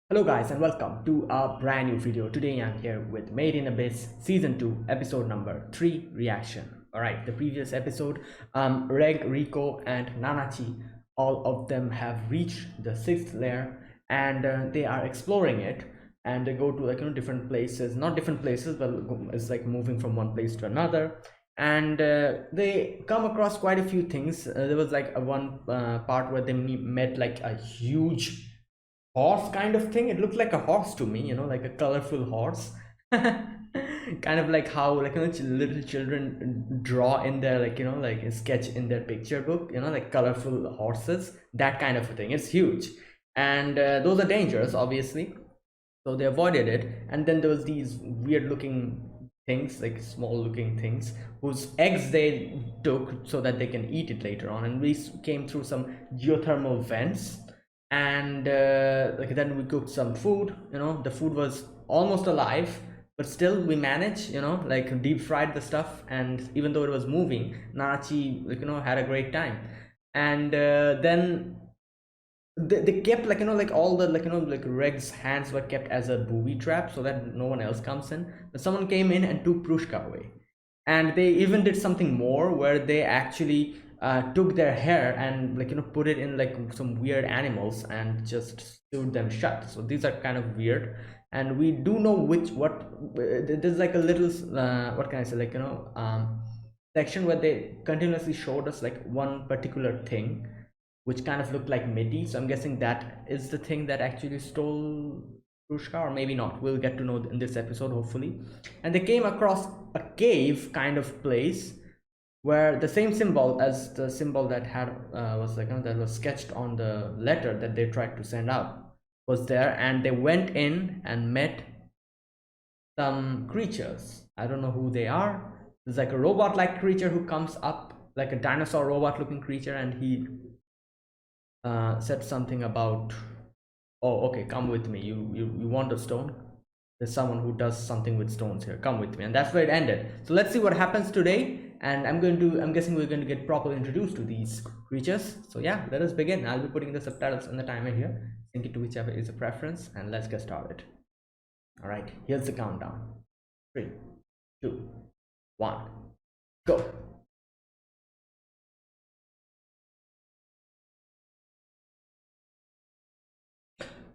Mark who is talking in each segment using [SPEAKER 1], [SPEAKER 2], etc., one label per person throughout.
[SPEAKER 1] Hello guys and welcome to a brand new video. Today I'm here with Made in Abyss Season 2 episode number 3 reaction. Alright, the previous episode, Reg, Rico and Nanachi, all of them have reached the 6th layer and they are exploring it, and they go to different places, not different places but it's like moving from one place to another, and they come across quite a few things. There was like one part where they met like a huge horse kind of thing. It looked like a horse to me, like a colorful horse. Kind of like how little children draw in their like a sketch in their picture book, like colorful horses, that kind of a thing. It's huge, and those are dangerous obviously, so they avoided it. And then there was these weird looking things, like small looking things, whose eggs they took so that they can eat it later on, and we came through some geothermal vents. And like then we cooked some food. The food was almost alive, but still we managed, like deep fried the stuff, and even though it was moving, Nachi had a great time. And then they kept like all the like Reg's hands were kept as a booby trap so that no one else comes in. But someone came in and took Prushka away, and they even did something more where they actually took their hair and put it in like some weird animals and just sewed them shut. So these are kind of weird, and we do know what there's like a little what can I say, section where they continuously showed us like one particular thing which kind of looked like Mitty. So I'm guessing that is the thing that actually stole Krushka, or maybe not. We'll get to know in this episode, hopefully. And they came across a cave kind of place where the same symbol as the symbol that had was that was sketched on the letter that they tried to send out was there, and they went in and met some creatures. I don't know who they are. There's like a robot-like creature who comes up, like a dinosaur robot-looking creature, and he said something about, oh okay, come with me, you want a stone, there's someone who does something with stones here, come with me. And that's where it ended. So let's see what happens today, and I'm guessing we're going to get properly introduced to these creatures. So yeah, let us begin. I'll be putting the subtitles and the timer here, sync it to whichever is a preference, and let's get started. All right, here's the countdown. 3, 2, 1, go.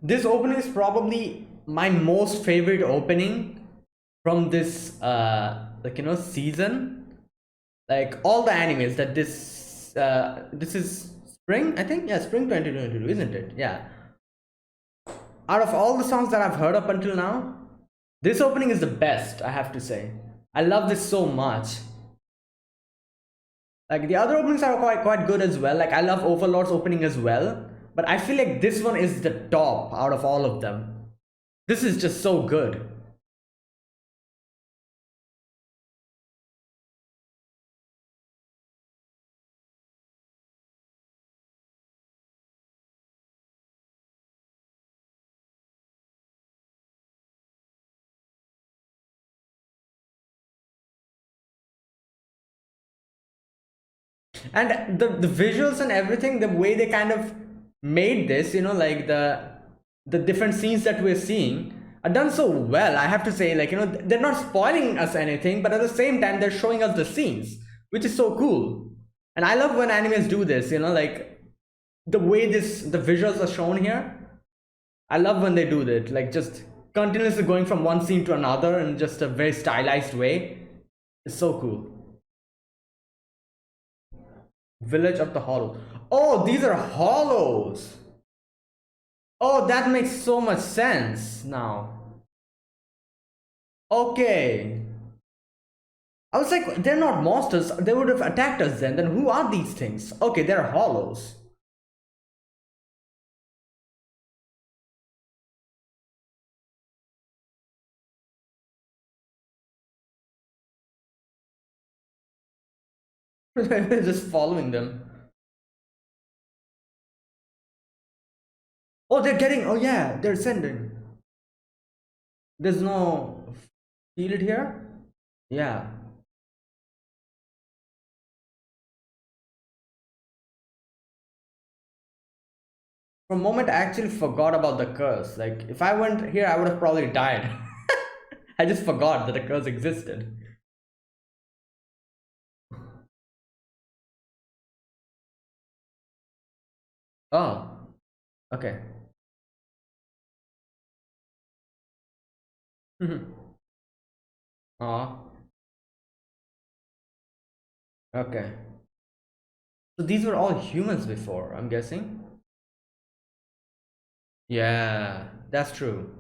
[SPEAKER 1] This opening is probably my most favorite opening from this season. Like all the animes that this is spring, I think. Yeah, spring 2022, isn't it? Yeah. Out of all the songs that I've heard up until now, this opening is the best, I have to say. I love this so much. Like the other openings are quite good as well. Like I love Overlord's opening as well, but I feel like this one is the top out of all of them. This is just so good. And the visuals and everything, the way they kind of made this, like the different scenes that we're seeing are done so well, I have to say. Like, they're not spoiling us anything, but at the same time they're showing us the scenes, which is so cool. And I love when animes do this, like the way the visuals are shown here. I love when they do that, like just continuously going from one scene to another in just a very stylized way. It's so cool. Village of the Hollows. Oh, these are hollows. Oh, that makes so much sense now. Okay. I was like, they're not monsters. They would have attacked us then. Then who are these things? Okay, they're hollows. We're just following them. Oh, they're getting. Oh, yeah, they're sending. There's no field here. Yeah. For a moment, I actually forgot about the curse. Like, if I weren't here, I would have probably died. I just forgot that the curse existed. Oh, okay. Oh, okay. So these were all humans before, I'm guessing? Yeah, that's true.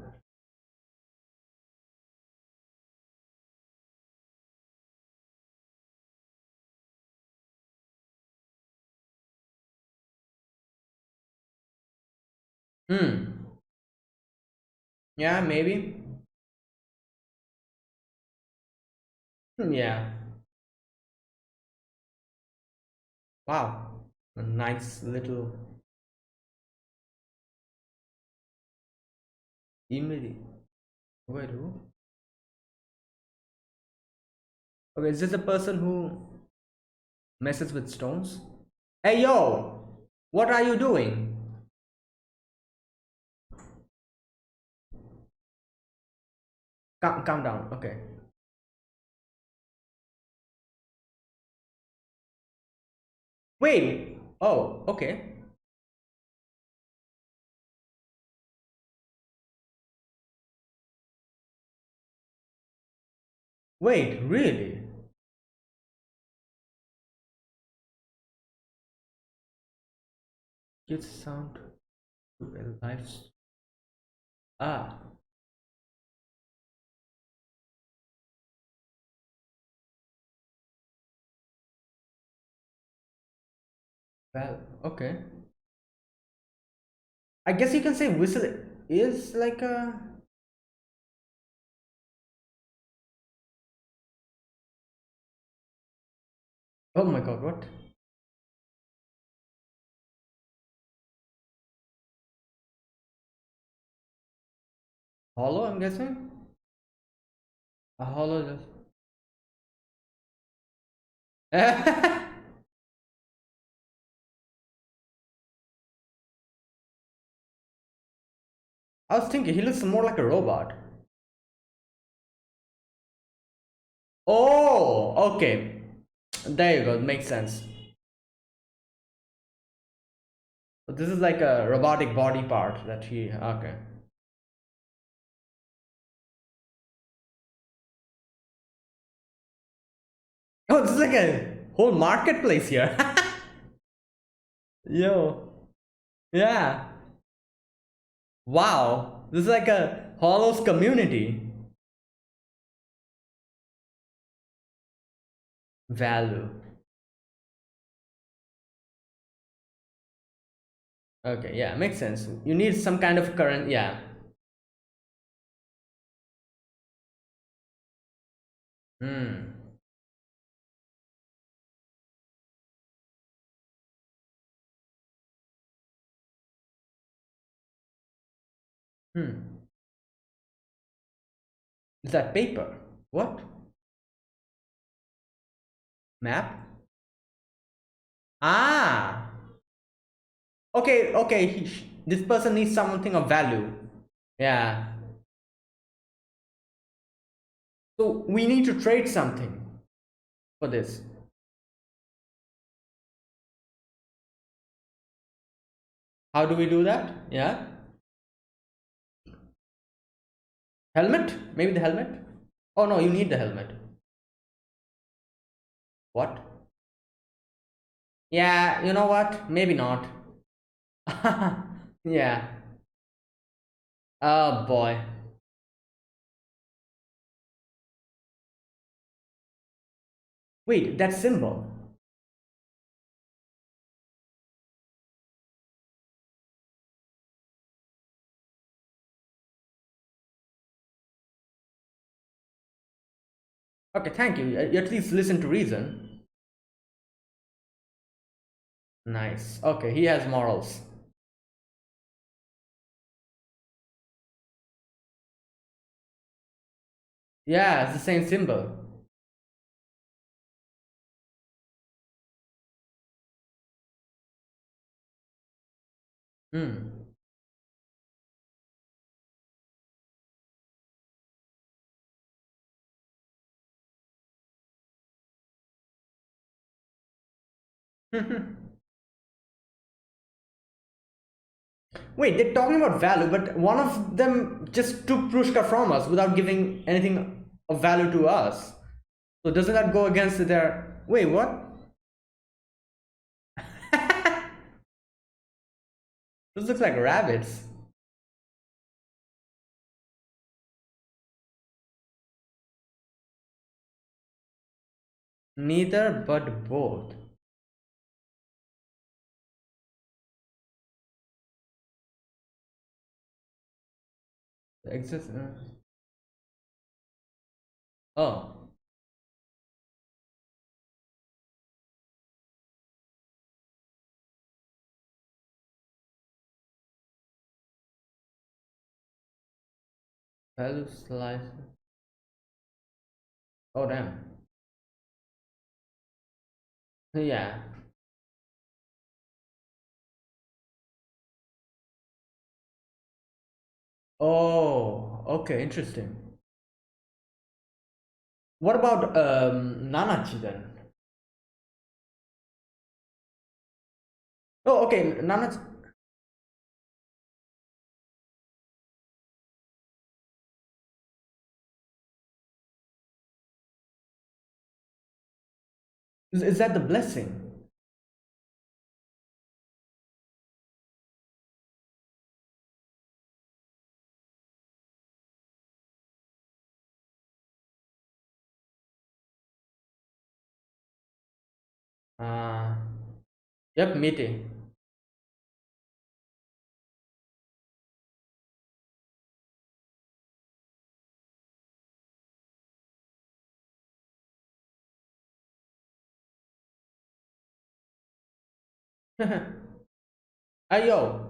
[SPEAKER 1] Hmm. Yeah, maybe. Yeah. Wow. A nice little image. Wait, who? Okay, is this a person who messes with stones? Hey, yo! What are you doing? Calm down. Okay. Wait. Oh, okay. Wait, really? Kids sound to a life. Ah, well, okay. I guess you can say whistle is like a. Oh my god, what? Hollow, I'm guessing? A hollow just. I was thinking he looks more like a robot. Oh, okay. There you go, makes sense. So this is like a robotic body part that he. Okay. Oh, this is like a whole marketplace here. Yo. Yeah. Wow. This is like a Hollows community. Value. Okay, yeah, makes sense. You need some kind of current, yeah. Hmm. Hmm. Is that paper? What? Map? Ah. Okay, okay. This person needs something of value. Yeah. So we need to trade something for this. How do we do that? Yeah. Helmet? Maybe the helmet? Oh no, you need the helmet. What? Yeah, you know what? Maybe not. Yeah. Oh boy. Wait, that symbol. Okay, thank you. You at least listen to reason. Nice. Okay, he has morals. Yeah, it's the same symbol. Hmm. Wait, they're talking about value, but one of them just took Prushka from us without giving anything of value to us. So doesn't that go against their... Wait, what? This looks like rabbits. Neither but both. Exist. Oh, value slice. Oh, damn. Yeah. Oh, okay, interesting. What about Nanachi then? Oh, okay, Nanachi. Is that the blessing? Uh, yep, meeting. Hey, yo.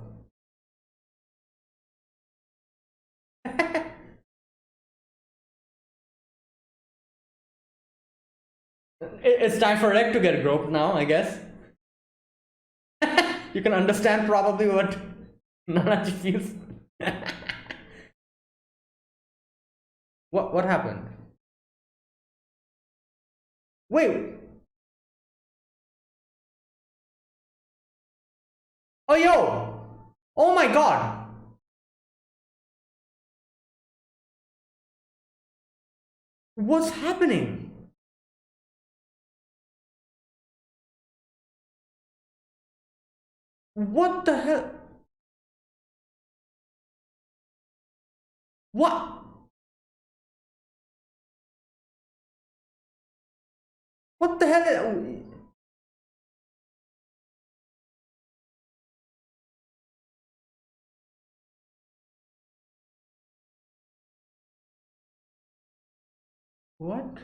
[SPEAKER 1] It's time for Rek to get groped now, I guess. You can understand probably what Nanachi feels. What happened? Wait. Oh, yo. Oh my god. What's happening? What the hell? What? What the hell? What?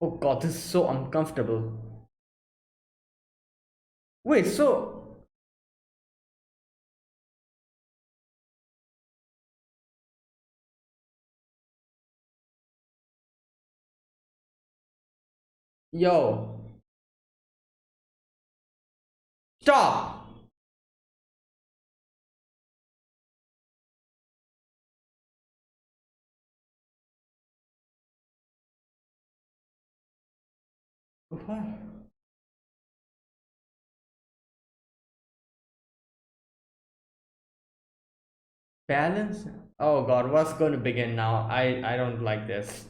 [SPEAKER 1] Oh god, this is so uncomfortable. Wait, so... Yo. Stop! What? Balance? Oh god, what's going to begin now? I don't like this.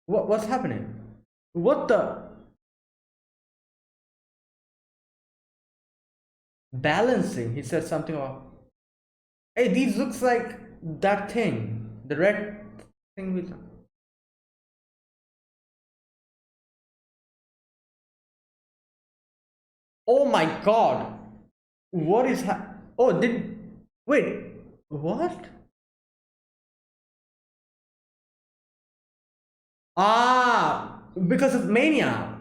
[SPEAKER 1] What's happening? What the... Balancing? He said something about... Hey, these looks like that thing. The red thing with... Oh my god! What is Oh, did... Wait. What? Ah! Because of Mania.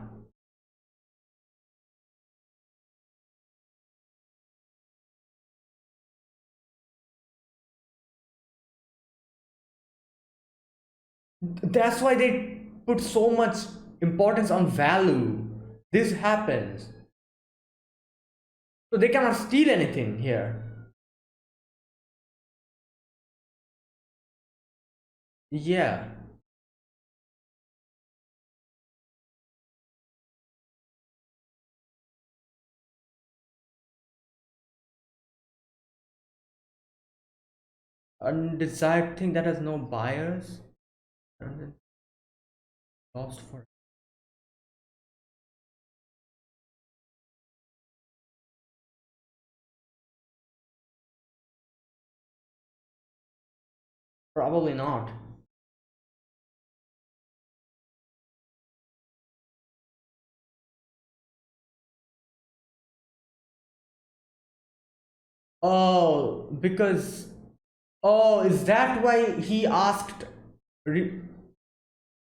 [SPEAKER 1] That's why they put so much importance on value. This happens. So they cannot steal anything here. Yeah. Undesired thing that has no buyers. And then lost for. Probably not. Oh, because. Oh, is that why he asked Ri-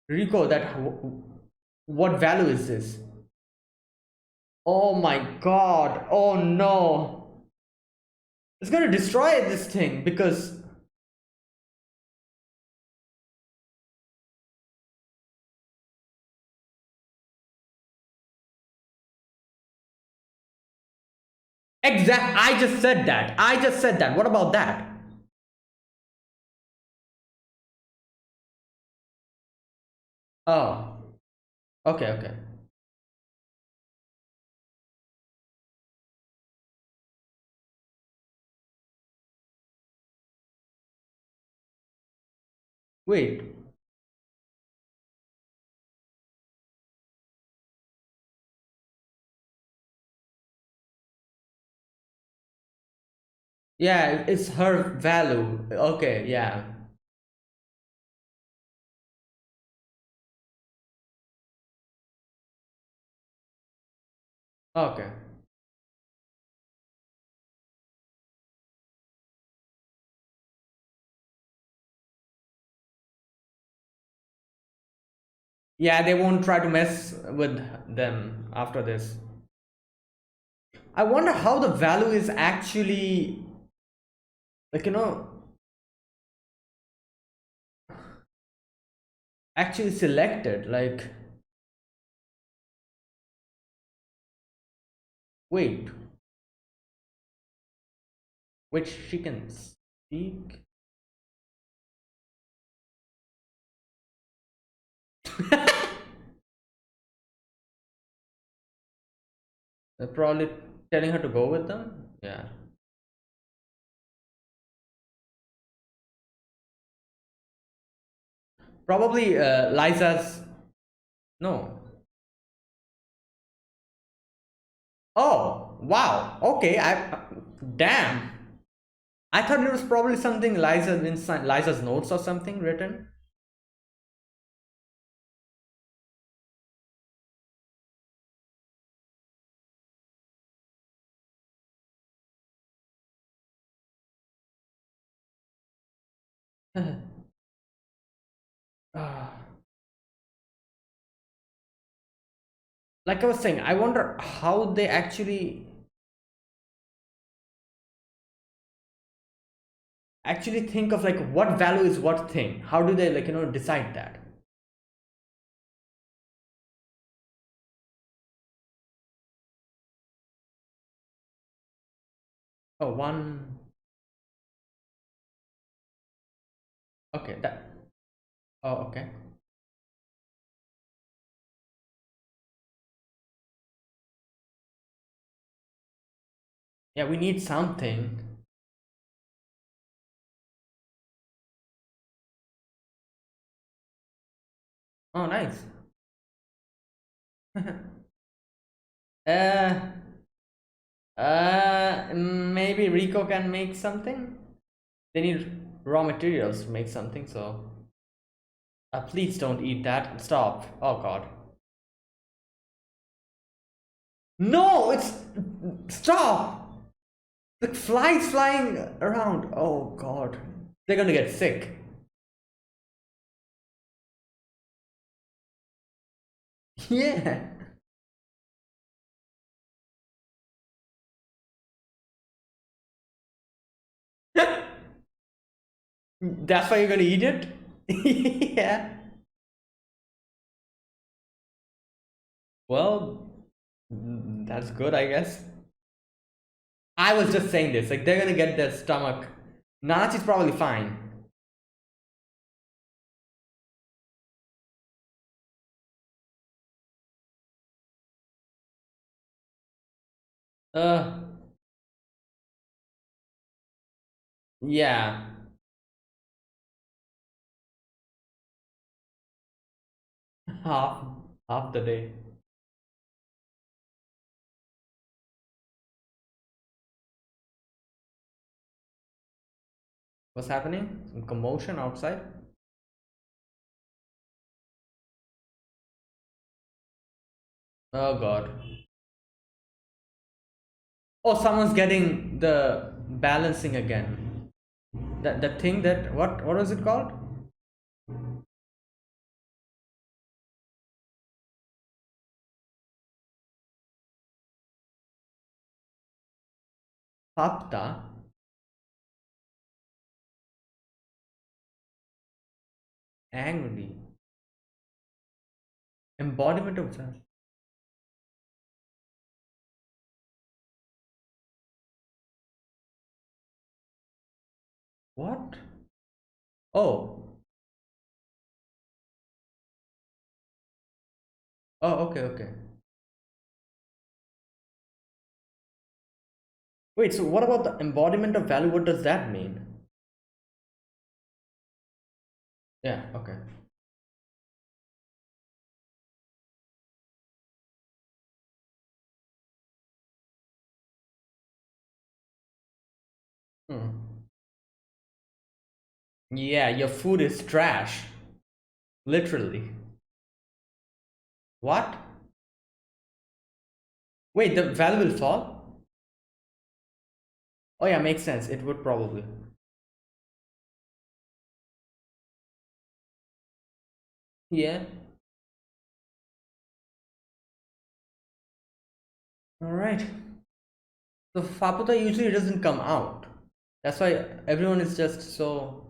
[SPEAKER 1] Rico that what value is this? Oh my god. Oh no. It's gonna destroy this thing because. Exact. I just said that. I just said that. What about that? Oh. Okay, okay. Wait. Yeah, it's her value. Okay, yeah. Okay. Yeah, they won't try to mess with them after this. I wonder how the value is actually, like, actually selected. Like, wait, which she can speak? They're probably telling her to go with them. Yeah. Probably Liza's. No. Oh, wow. Okay. Damn. I thought it was probably something Liza inside Liza's notes or something written. Ah, like I was saying, I wonder how they actually think of like what value is what thing. How do they, like, decide that? Oh, one. Okay, that. Oh, okay. Yeah, we need something. Oh, nice. uh, maybe Rico can make something. They need raw materials to make something. So, please don't eat that. Stop. Oh God. No, it's stop. The flies flying around. Oh God. They're gonna get sick. Yeah. That's why you're gonna eat it? Yeah. Well, that's good, I guess. I was just saying this. Like, they're gonna get their stomach. Nanachi's probably fine. Uh, yeah. Half, half the day. What's happening? Some commotion outside? Oh god. Oh, someone's getting the balancing again. That thing that what was it called? Papta? Angry. Embodiment of that. What? Oh. Oh, okay, okay. Wait, so what about the embodiment of value? What does that mean? Yeah, okay. Hmm. Yeah, your food is trash. Literally. What? Wait, the value will fall? Oh yeah, makes sense. It would probably. Yeah. Alright. So Faputa usually doesn't come out. That's why everyone is just so.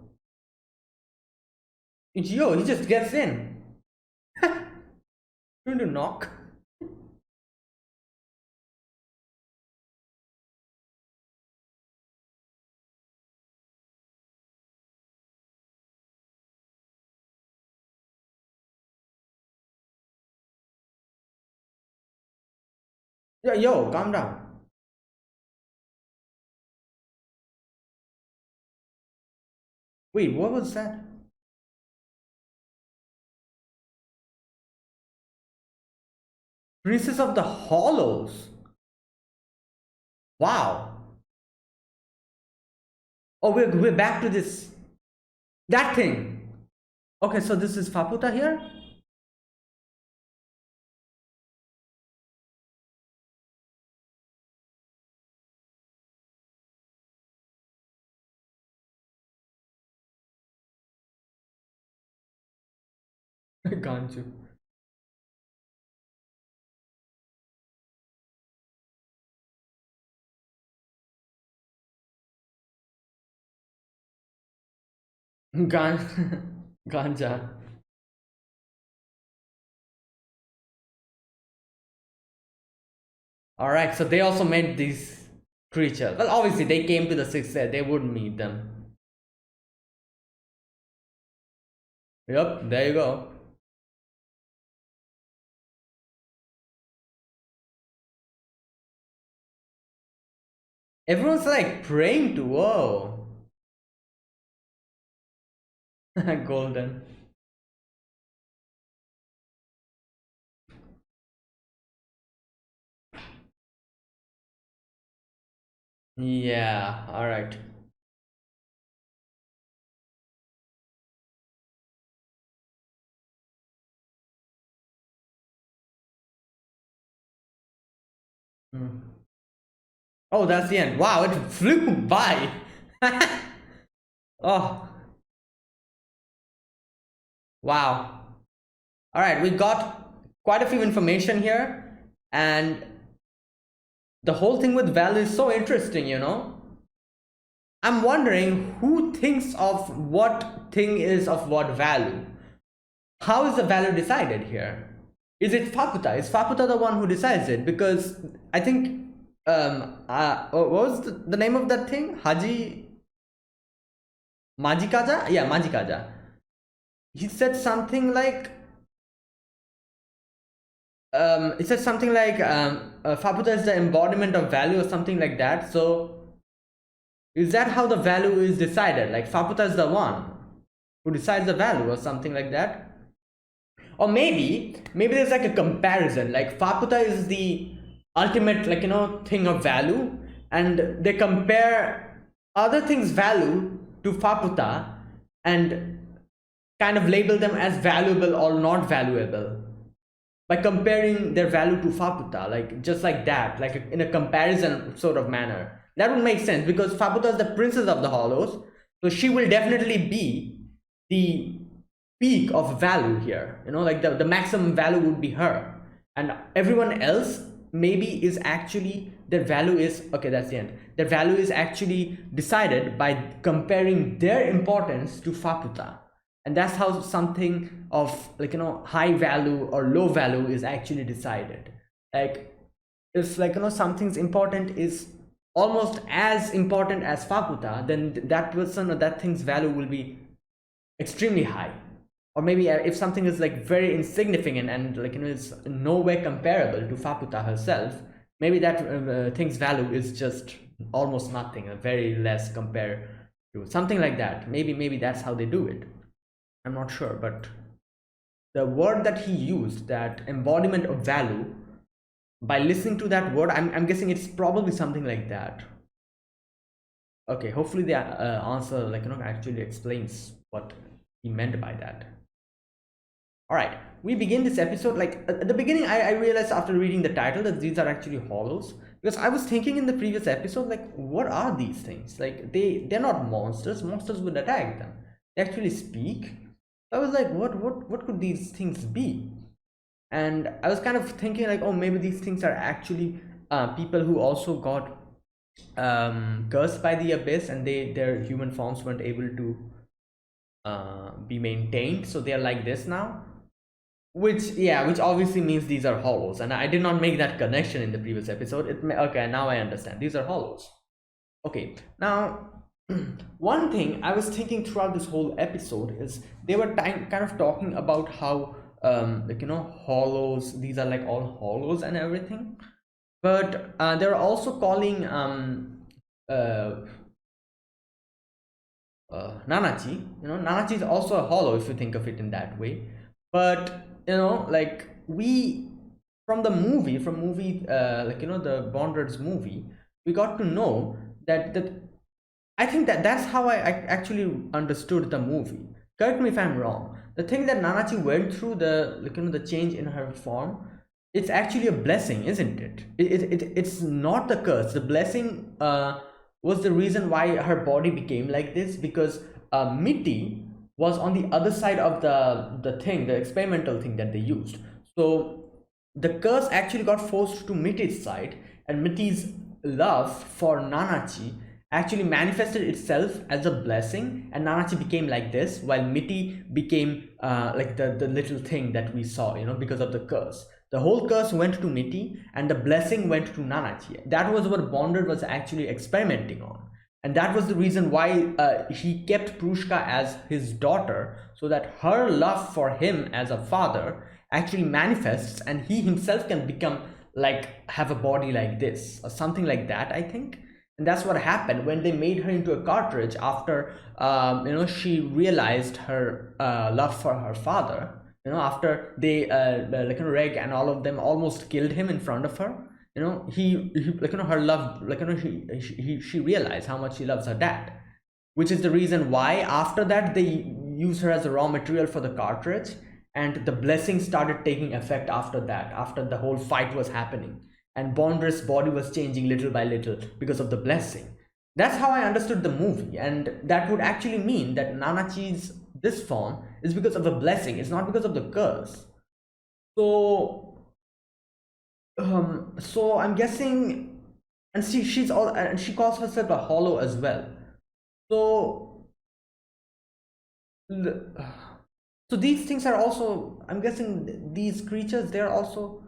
[SPEAKER 1] Yo, he just gets in. Going to knock. Yo, calm down. Wait, what was that? Princess of the Hollows. Wow. Oh, we're back to this. That thing. Okay, so this is Faputa here? Ganju. Gan Ganja. Alright, so they also made these creatures. Well, obviously they came to the sixth set, they wouldn't meet them. Yep, there you go. Everyone's like praying to whoa. Golden. Yeah, alright. Hmm. Oh, that's the end. Wow, it flew by. Oh, wow. All right, we got quite a few information here, and the whole thing with value is so interesting, you know. I'm wondering who thinks of what thing is of what value. How is the value decided here? Is it Fakuta? Is Fakuta the one who decides it? Because I think what was the name of that thing? Haji Majikaja? Yeah, Majikaja. He said something like, it said something like, Faputa is the embodiment of value or something like that. So is that how the value is decided? Like Faputa is the one who decides the value or something like that? Or maybe there's like a comparison. Like Faputa is the ultimate, like, thing of value, and they compare other things value to Faputa and kind of label them as valuable or not valuable by comparing their value to Faputa, like just like that, like in a comparison sort of manner. That would make sense because Faputa is the princess of the Hollows, so she will definitely be the peak of value here. Like the maximum value would be her, and everyone else maybe is actually their value is okay. That's the end. Their value is actually decided by comparing their importance to Faputa, and that's how something of, like, high value or low value is actually decided. Like if, like, something's important is almost as important as Faputa, then that person or that thing's value will be extremely high. Or maybe if something is like very insignificant and, like, it's no way comparable to Faputa herself, maybe that thing's value is just almost nothing, very less compared to something like that. Maybe that's how they do it. I'm not sure, but the word that he used, that embodiment of value, by listening to that word, I'm guessing it's probably something like that. Okay, hopefully the answer, like, actually explains what he meant by that. All right, we begin this episode. Like at the beginning, I realized after reading the title that these are actually hollows, because I was thinking in the previous episode, like, what are these things? Like they're not monsters. Monsters would attack them. They actually speak. I was like, what could these things be? And I was kind of thinking like, oh, maybe these things are actually people who also got cursed by the abyss, and their human forms weren't able to be maintained, so they're like this now. Which obviously means these are hollows, and I did not make that connection in the previous episode. Okay, now I understand. These are hollows. Okay, now one thing I was thinking throughout this whole episode is they were kind of talking about how like, hollows. These are like all hollows and everything, but they're also calling uh, Nanachi. Nanachi is also a hollow if you think of it in that way. But like we from movie, like, the Bondred's movie, we got to know that I think that's how I actually understood the movie. Correct me if I'm wrong. The thing that Nanachi went through, the, like, the change in her form, it's actually a blessing, isn't it? It's not the curse. The blessing was the reason why her body became like this, because Mitty was on the other side of the experimental thing that they used. So the curse actually got forced to Mitty's side, and Mitty's love for Nanachi actually manifested itself as a blessing, and Nanachi became like this, while Mitty became like the little thing that we saw, because of the curse. The whole curse went to Mitty, and the blessing went to Nanachi. That was what Bondred was actually experimenting on. And that was the reason why he kept Prushka as his daughter, so that her love for him as a father actually manifests, and he himself can become, like, have a body like this, or something like that, I think. And that's what happened when they made her into a cartridge after she realized her love for her father. After they like, Reg and all of them almost killed him in front of her. He like, her love, like, she realized how much she loves her dad, which is the reason why after that they use her as a raw material for the cartridge, and the blessing started taking effect after that, after the whole fight was happening, and Bondred's body was changing little by little because of the blessing. That's how I understood the movie, and that would actually mean that Nanachi's this form is because of a blessing. It's not because of the curse. So so I'm guessing, and she's all, and she calls herself a hollow as well. So so these things are also, I'm guessing, these creatures, they also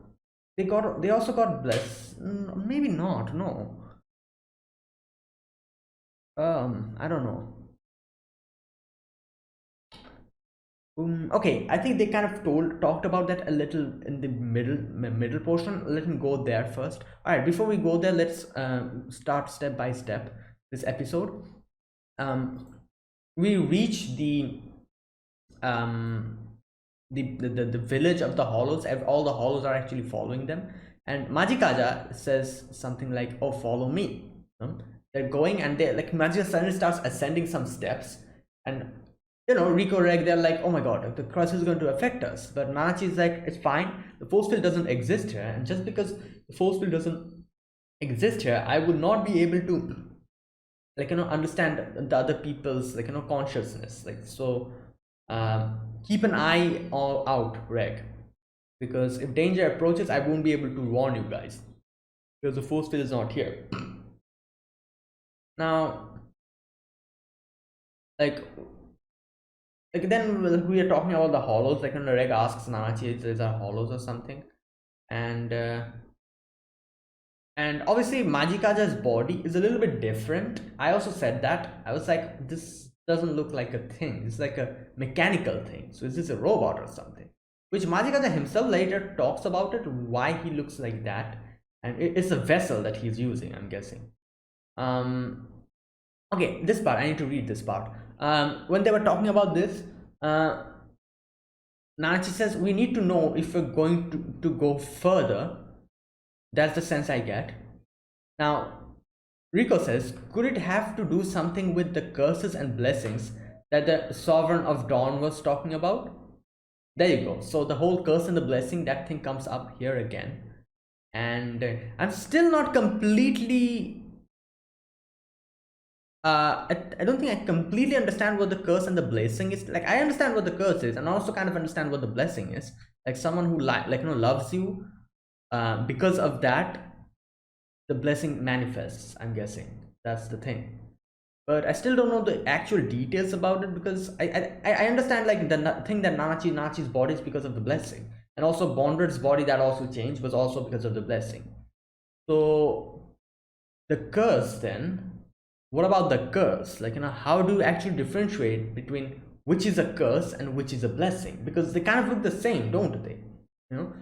[SPEAKER 1] got blessed. Maybe not, no. I don't know. Okay, I think they kind of talked about that a little in the middle portion. Let me go there first. All right, before we go there, let's start step by step this episode. We reach um, the village of the hollows. All the hollows are actually following them, and Majikaja says something like, "Oh, follow me." They're going, and they like Majikaja suddenly starts ascending some steps, and Rico Reg, they're like, "Oh my god, the curse is going to affect us." But Nanachi is like, "It's fine. The force field doesn't exist here, and just because the force field doesn't exist here, I would not be able to understand the other people's consciousness. Keep an eye all out, Reg, because if danger approaches, I won't be able to warn you guys because the force field is not here." Now, like then we are talking about the hollows. Like when Reg asks Nanachi if these are hollows or something, and obviously Majikaja's body is a little bit different. I also said that. I was like, this doesn't look like a thing. It's like a mechanical thing. So is this a robot or something? Which Majikaja himself later talks about it, why he looks like that. And it's a vessel that he's using, I'm guessing. Okay, this part, I need to read this part. When they were talking about this, Nanachi says, we need to know if we're going to go further. That's the sense I get. Now, Rico says, could it have to do something with the curses and blessings that the Sovereign of Dawn was talking about? There you go. So the whole curse and the blessing, that thing comes up here again. And I'm still not completely... I don't think I completely understand what the curse and the blessing is. Like, I understand what the curse is, and I also kind of understand what the blessing is. Like someone who loves you, because of that, the blessing manifests. I'm guessing that's the thing, but I still don't know the actual details about it, because I understand like the thing that Nanachi's body is because of the blessing, and also Bondred's body that also changed was also because of the blessing. So the curse then. What about the curse? Like, how do you actually differentiate between which is a curse and which is a blessing? Because they kind of look the same, don't they?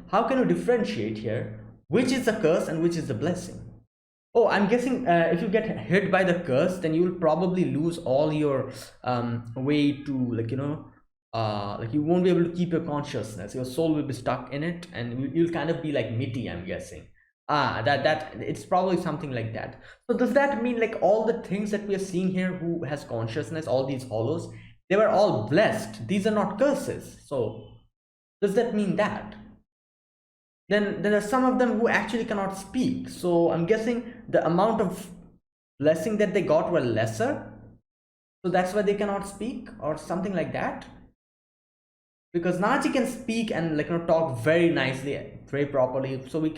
[SPEAKER 1] How can you differentiate here which is a curse and which is a blessing? Oh, I'm guessing if you get hit by the curse, then you will probably lose all your way to like you won't be able to keep your consciousness. Your soul will be stuck in it, and you'll kind of be like Mitty, I'm guessing. That it's probably something like that. So does that mean like all the things that we are seeing here who has consciousness, all these hollows, they were all blessed? These are not curses. So does that mean that? Then there are some of them who actually cannot speak. So I'm guessing the amount of blessing that they got were lesser. So that's why they cannot speak or something like that. Because Nachi can speak and talk very nicely, very properly. So we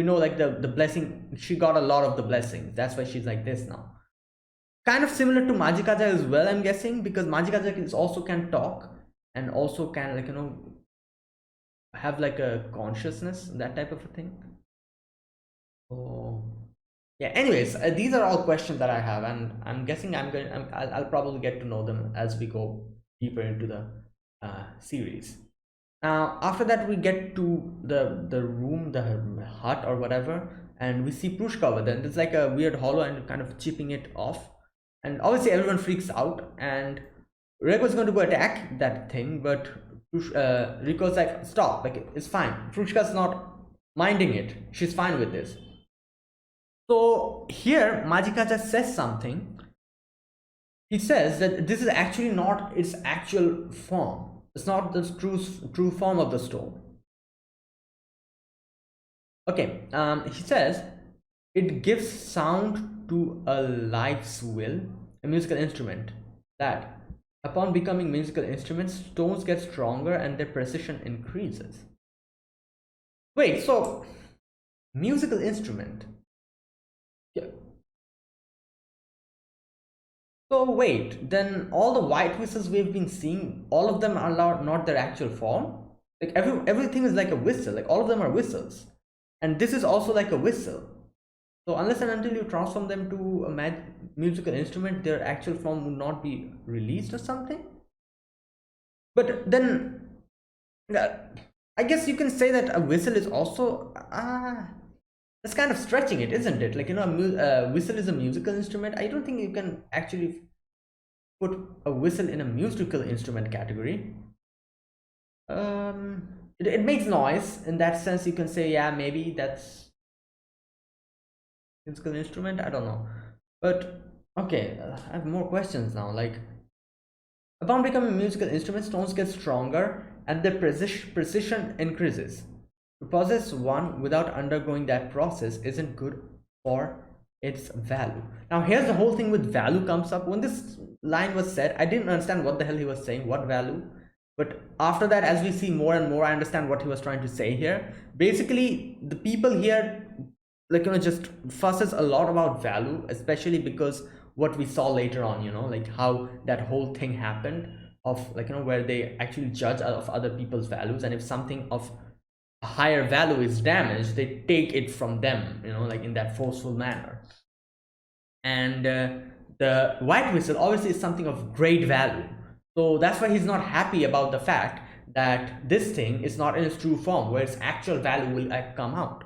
[SPEAKER 1] know like the blessing, she got a lot of the blessings. That's why she's like this now. Kind of similar to Majikaja as well, I'm guessing, because Majikaja also can talk and also can have like a consciousness, that type of a thing. Oh yeah, anyways, these are all questions that I have, and I'm guessing I'll probably get to know them as we go deeper into the series. Now after that we get to the room, the hut or whatever, and we see Prushka over there, and there's like a weird hollow and kind of chipping it off, and obviously everyone freaks out, and Reg was going to go attack that thing, but Rico's like, stop, like it's fine, Prushka's not minding it, she's fine with this. So here Majikaja says something. He says that this is actually not its actual form. It's not the true form of the stone. Okay, he says it gives sound to a life's will, a musical instrument, that upon becoming musical instruments, stones get stronger and their precision increases. Wait, so musical instrument? Yeah. So wait, then all the white whistles we've been seeing, all of them are not their actual form? Like everything is like a whistle, like all of them are whistles. And this is also like a whistle. So unless and until you transform them to a musical instrument, their actual form would not be released or something. But then, uh, I guess you can say that a whistle is also that's kind of stretching it, isn't it? Like, a whistle is a musical instrument. I don't think you can actually put a whistle in a musical instrument category. It makes noise. In that sense, you can say, yeah, maybe that's musical instrument. I don't know. But okay, I have more questions now. Like, upon becoming musical instruments, tones get stronger and their precision increases. To possess one without undergoing that process isn't good for its value. Now, here's the whole thing with value comes up. When this line was said, I didn't understand what the hell he was saying, what value. But after that, as we see more and more, I understand what he was trying to say here. Basically, the people here, like, just fusses a lot about value, especially because what we saw later on, like how that whole thing happened of, like, where they actually judge of other people's values, and if something of a higher value is damaged, they take it from them, like in that forceful manner. And the white whistle obviously is something of great value, so that's why he's not happy about the fact that this thing is not in its true form, where its actual value will come out.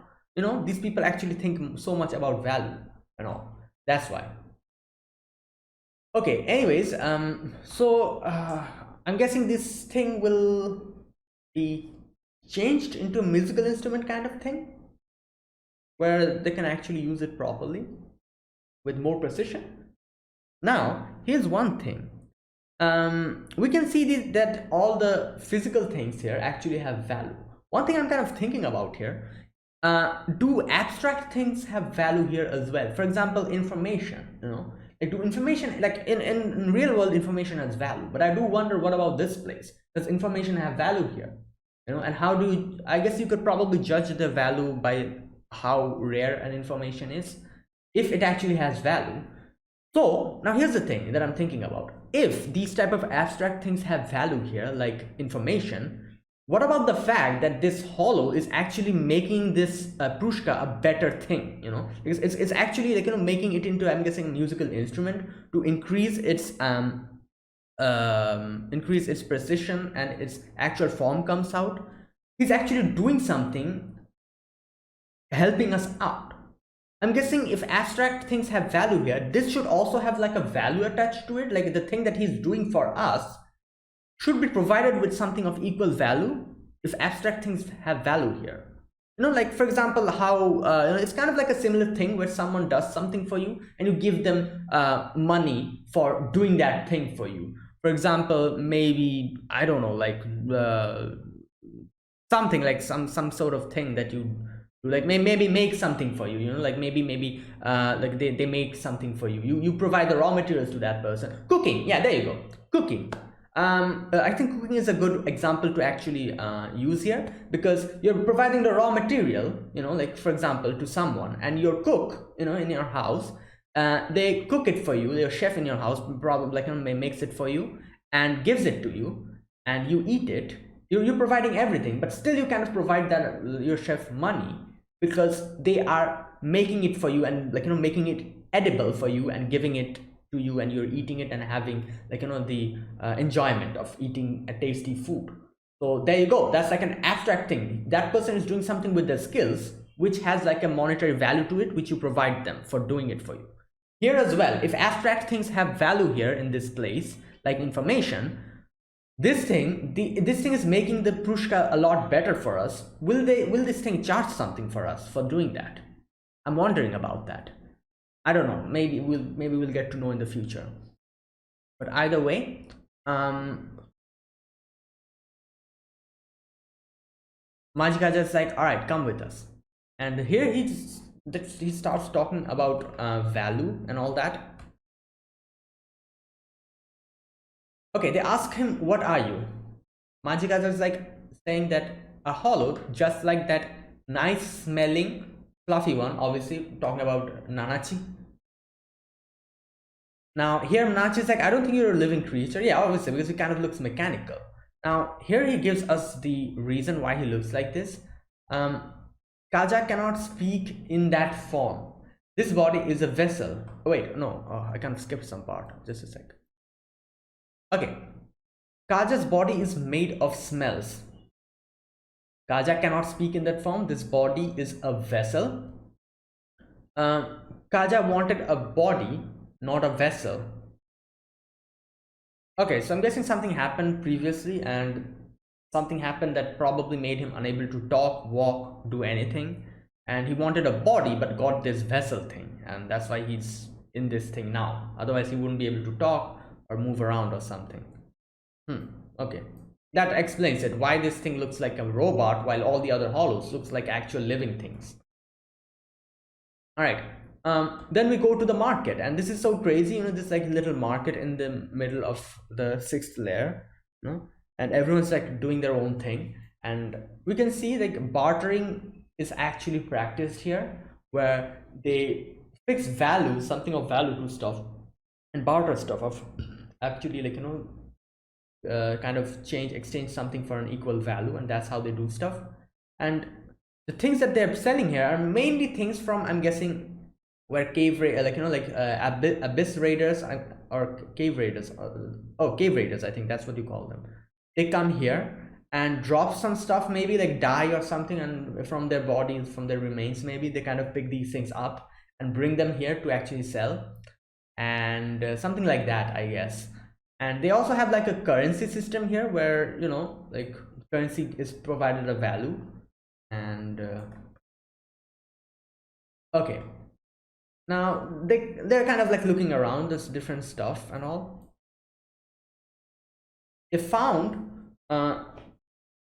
[SPEAKER 1] These people actually think so much about value and all. That's why. Okay, anyways, so I'm guessing this thing will be changed into a musical instrument kind of thing, where they can actually use it properly with more precision. Now, here's one thing. We can see that all the physical things here actually have value. One thing I'm kind of thinking about here, do abstract things have value here as well? For example, information, like, do information, like in real world, information has value, but I do wonder, what about this place? Does information have value here? And how do you, I guess you could probably judge the value by how rare an information is, if it actually has value. So now here's the thing that I'm thinking about. If these type of abstract things have value here, like information, what about the fact that this hollow is actually making this Prushka a better thing, because it's actually, like, making it into, I'm guessing, a musical instrument to increase its precision and its actual form comes out. He's actually doing something helping us out. I'm guessing if abstract things have value here, this should also have like a value attached to it. Like, the thing that he's doing for us should be provided with something of equal value if abstract things have value here. Like, for example, how it's kind of like a similar thing where someone does something for you and you give them money for doing that thing for you. For example, maybe, I don't know, like something like some sort of thing that you do, like maybe make something for you, like maybe like they make something for you. You provide the raw materials to that person. Cooking, yeah, there you go, cooking. I think cooking is a good example to actually use here, because you're providing the raw material, like, for example, to someone, and your cook, in your house, they cook it for you. Your chef in your house probably, like, makes it for you and gives it to you, and you eat it. You're providing everything, but still you kind of provide that your chef money, because they are making it for you and, like, making it edible for you and giving it to you, and you're eating it and having, like, the enjoyment of eating a tasty food. So there you go. That's like an abstract thing. That person is doing something with their skills which has like a monetary value to it, which you provide them for doing it for you. Here as well, if abstract things have value here in this place, like information, this thing is making the Prushka a lot better for us. Will this thing charge something for us for doing that? I'm wondering about that. I don't know. Maybe we'll get to know in the future. But either way, Majikaja is like, all right, come with us. And here he starts talking about value and all that. Okay, they ask him, what are you? Majikaja is like saying that a hollow, just like that nice smelling fluffy one, obviously talking about Nanachi. Now here Nanachi is like, I don't think you're a living creature. Yeah, obviously, because he kind of looks mechanical. Now here he gives us the reason why he looks like this. Kaja cannot speak in that form. This body is a vessel. Oh, wait, no, I can skip some part. Just a sec. Okay. Kaja's body is made of smells. Kaja cannot speak in that form. This body is a vessel. Uh, Kaja wanted a body, not a vessel. Okay, so I'm guessing something happened previously, and something happened that probably made him unable to talk, walk, do anything. And he wanted a body but got this vessel thing, and that's why he's in this thing now. Otherwise, he wouldn't be able to talk or move around or something. Okay. That explains it. Why this thing looks like a robot while all the other hollows looks like actual living things. All right. Then we go to the market, and this is so crazy. This like little market in the middle of the sixth layer, and everyone's like doing their own thing, and we can see like bartering is actually practiced here, where they fix value, something of value to stuff, and barter stuff of actually like kind of exchange something for an equal value, and that's how they do stuff. And the things that they're selling here are mainly things from, I'm guessing, where cave abyss raiders or cave raiders, cave raiders, I think that's what you call them. They come here and drop some stuff, maybe like dye or something, and from their bodies, from their remains, maybe they kind of pick these things up and bring them here to actually sell, and something like that, I guess. And they also have like a currency system here where like currency is provided a value. And okay, now they're kind of like looking around this different stuff and all. They found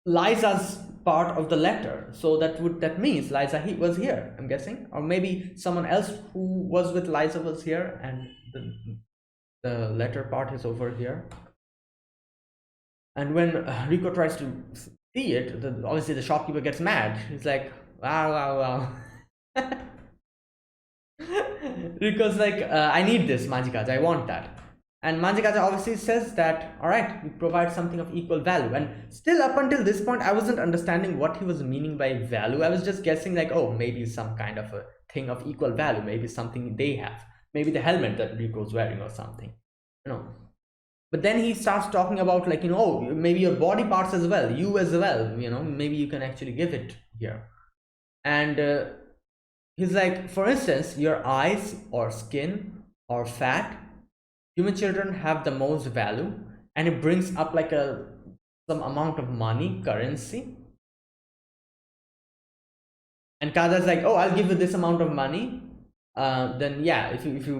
[SPEAKER 1] Liza's part of the letter, so that means Liza was here, I'm guessing, or maybe someone else who was with Liza was here, and the letter part is over here. And when Rico tries to see it, obviously the shopkeeper gets mad. He's like, wow, wow, wow. Rico's like, I need this, Majikaja, I want that. And Majikaja obviously says that, all right, we provide something of equal value. And still up until this point, I wasn't understanding what he was meaning by value. I was just guessing like, oh, maybe some kind of a thing of equal value, maybe something they have, maybe the helmet that Rico's wearing or something, But then he starts talking about like, oh, maybe your body parts as well, you as well, maybe you can actually give it here. And he's like, for instance, your eyes or skin or fat, human children have the most value, and it brings up like some amount of money, currency. And Kaza's like, oh, I'll give you this amount of money. Then yeah, if you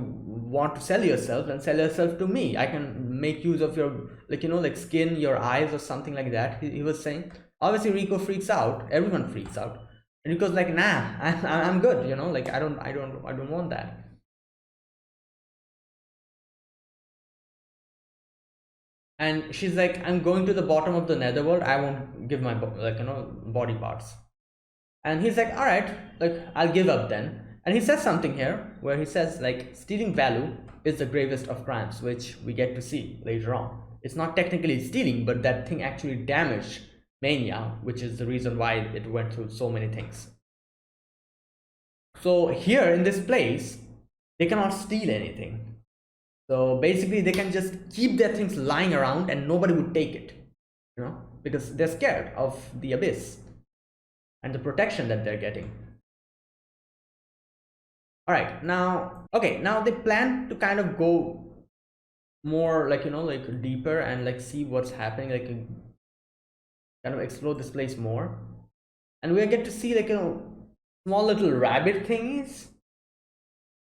[SPEAKER 1] want to sell yourself, then sell yourself to me. I can make use of your like skin, your eyes, or something like that. He was saying. Obviously, Rico freaks out. Everyone freaks out. And Rico's like, nah, I'm good. Like I don't want that. And she's like, I'm going to the bottom of the netherworld. I won't give my body parts. And he's like, all right, like I'll give up then. And he says something here where he says like stealing value is the gravest of crimes, which we get to see later on. It's not technically stealing, but that thing actually damaged Mania, which is the reason why it went through so many things. So here in this place, they cannot steal anything. So basically they can just keep their things lying around and nobody would take it, because they're scared of the abyss and the protection that they're getting. All right, now they plan to kind of go more like like deeper and like see what's happening, like kind of explore this place more. And we get to see like small little rabbit thingies,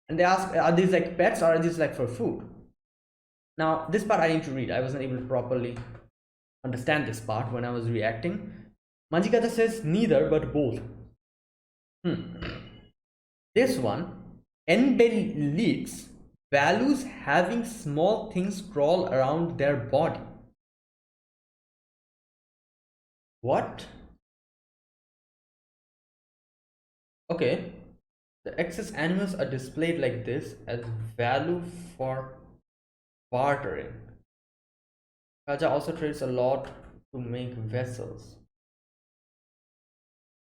[SPEAKER 1] and they ask, are these like pets or are these like for food? Now this part I need to read. I wasn't able to properly understand this part when I was reacting. Majikata says neither but both. This one, Enbel leaks values having small things crawl around their body. What? Okay, the excess animals are displayed like this as value for bartering. Kaja also trades a lot to make vessels.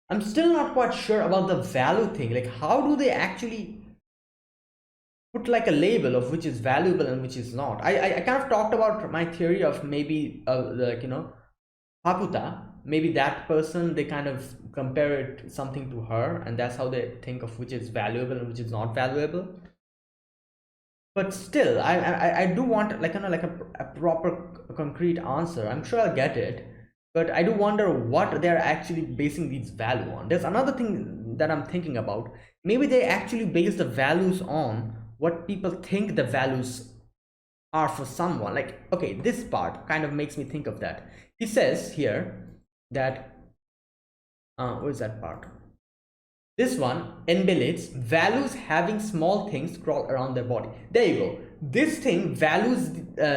[SPEAKER 1] I'm still not quite sure about the value thing. Like, how do they actually put like a label of which is valuable and which is not. I kind of talked about my theory of maybe like, you know, Hakuta, maybe that person, they kind of compare it something to her, and that's how they think of which is valuable and which is not valuable. But still, I do want like, you know, like a proper concrete answer. I'm sure I'll get it, but I do wonder what they're actually basing these value on. There's another thing that I'm thinking about. Maybe they actually base the values on what people think the values are for someone. Like, okay, this part kind of makes me think of that. He says here that what is that part? This one embellishes values having small things crawl around their body. There you go. This thing values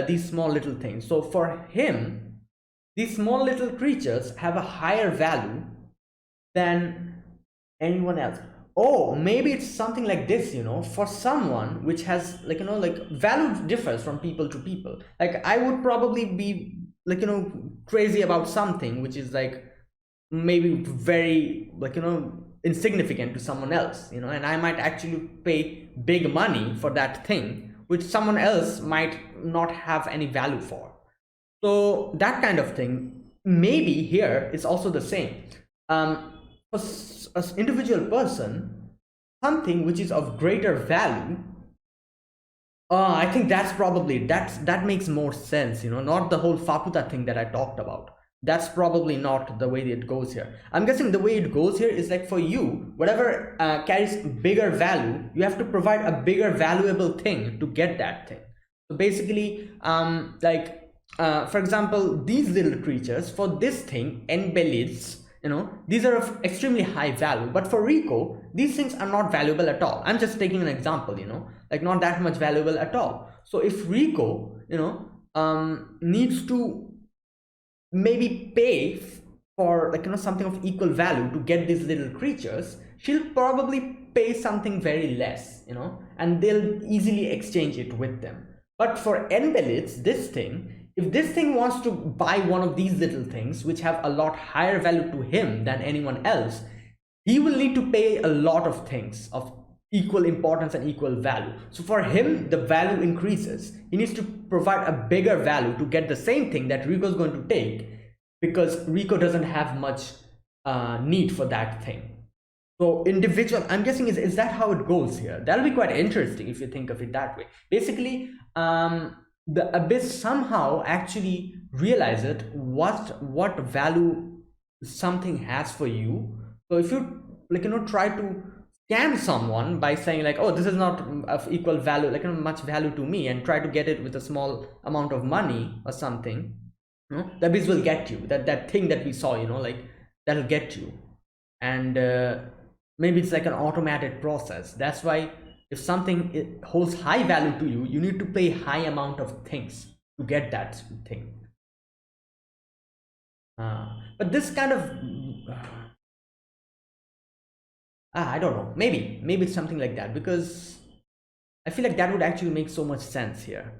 [SPEAKER 1] these small little things. So for him, these small little creatures have a higher value than anyone else. Oh, maybe it's something like this, you know, for someone which has like, you know, like value differs from people to people. Like I would probably be like, you know, crazy about something which is like maybe very like, you know, insignificant to someone else, you know, and I might actually pay big money for that thing which someone else might not have any value for. So that kind of thing, maybe here is also the same. For an individual person, something which is of greater value, I think that's probably that makes more sense, you know, not the whole Faputa thing that I talked about. That's probably not the way it goes here. I'm guessing the way it goes here is like for you, whatever carries bigger value, you have to provide a bigger valuable thing to get that thing. So basically, for example, these little creatures, for this thing, embellids, you know, these are of extremely high value. But for Rico, these things are not valuable at all. I'm just taking an example, you know, like not that much valuable at all. So if Rico, you know, needs to maybe pay for like, you know, something of equal value to get these little creatures, she'll probably pay something very less, you know, and they'll easily exchange it with them. But for Enbelitz, this thing, if this thing wants to buy one of these little things which have a lot higher value to him than anyone else, he will need to pay a lot of things of equal importance and equal value. So for him, the value increases. He needs to provide a bigger value to get the same thing that Rico is going to take, because Rico doesn't have much need for that thing. So individual, I'm guessing, is that how it goes here? That'll be quite interesting if you think of it that way. Basically, the abyss somehow actually realizes what value something has for you. So if you like, you know, try to scam someone by saying like, oh, this is not of equal value, like, you know, much value to me, and try to get it with a small amount of money or something, you know, the abyss will get you. That thing that we saw, you know, like that'll get you. And maybe it's like an automated process. That's why if something holds high value to you, you need to pay high amount of things to get that thing. But this kind of I don't know, maybe it's something like that, because I feel like that would actually make so much sense here.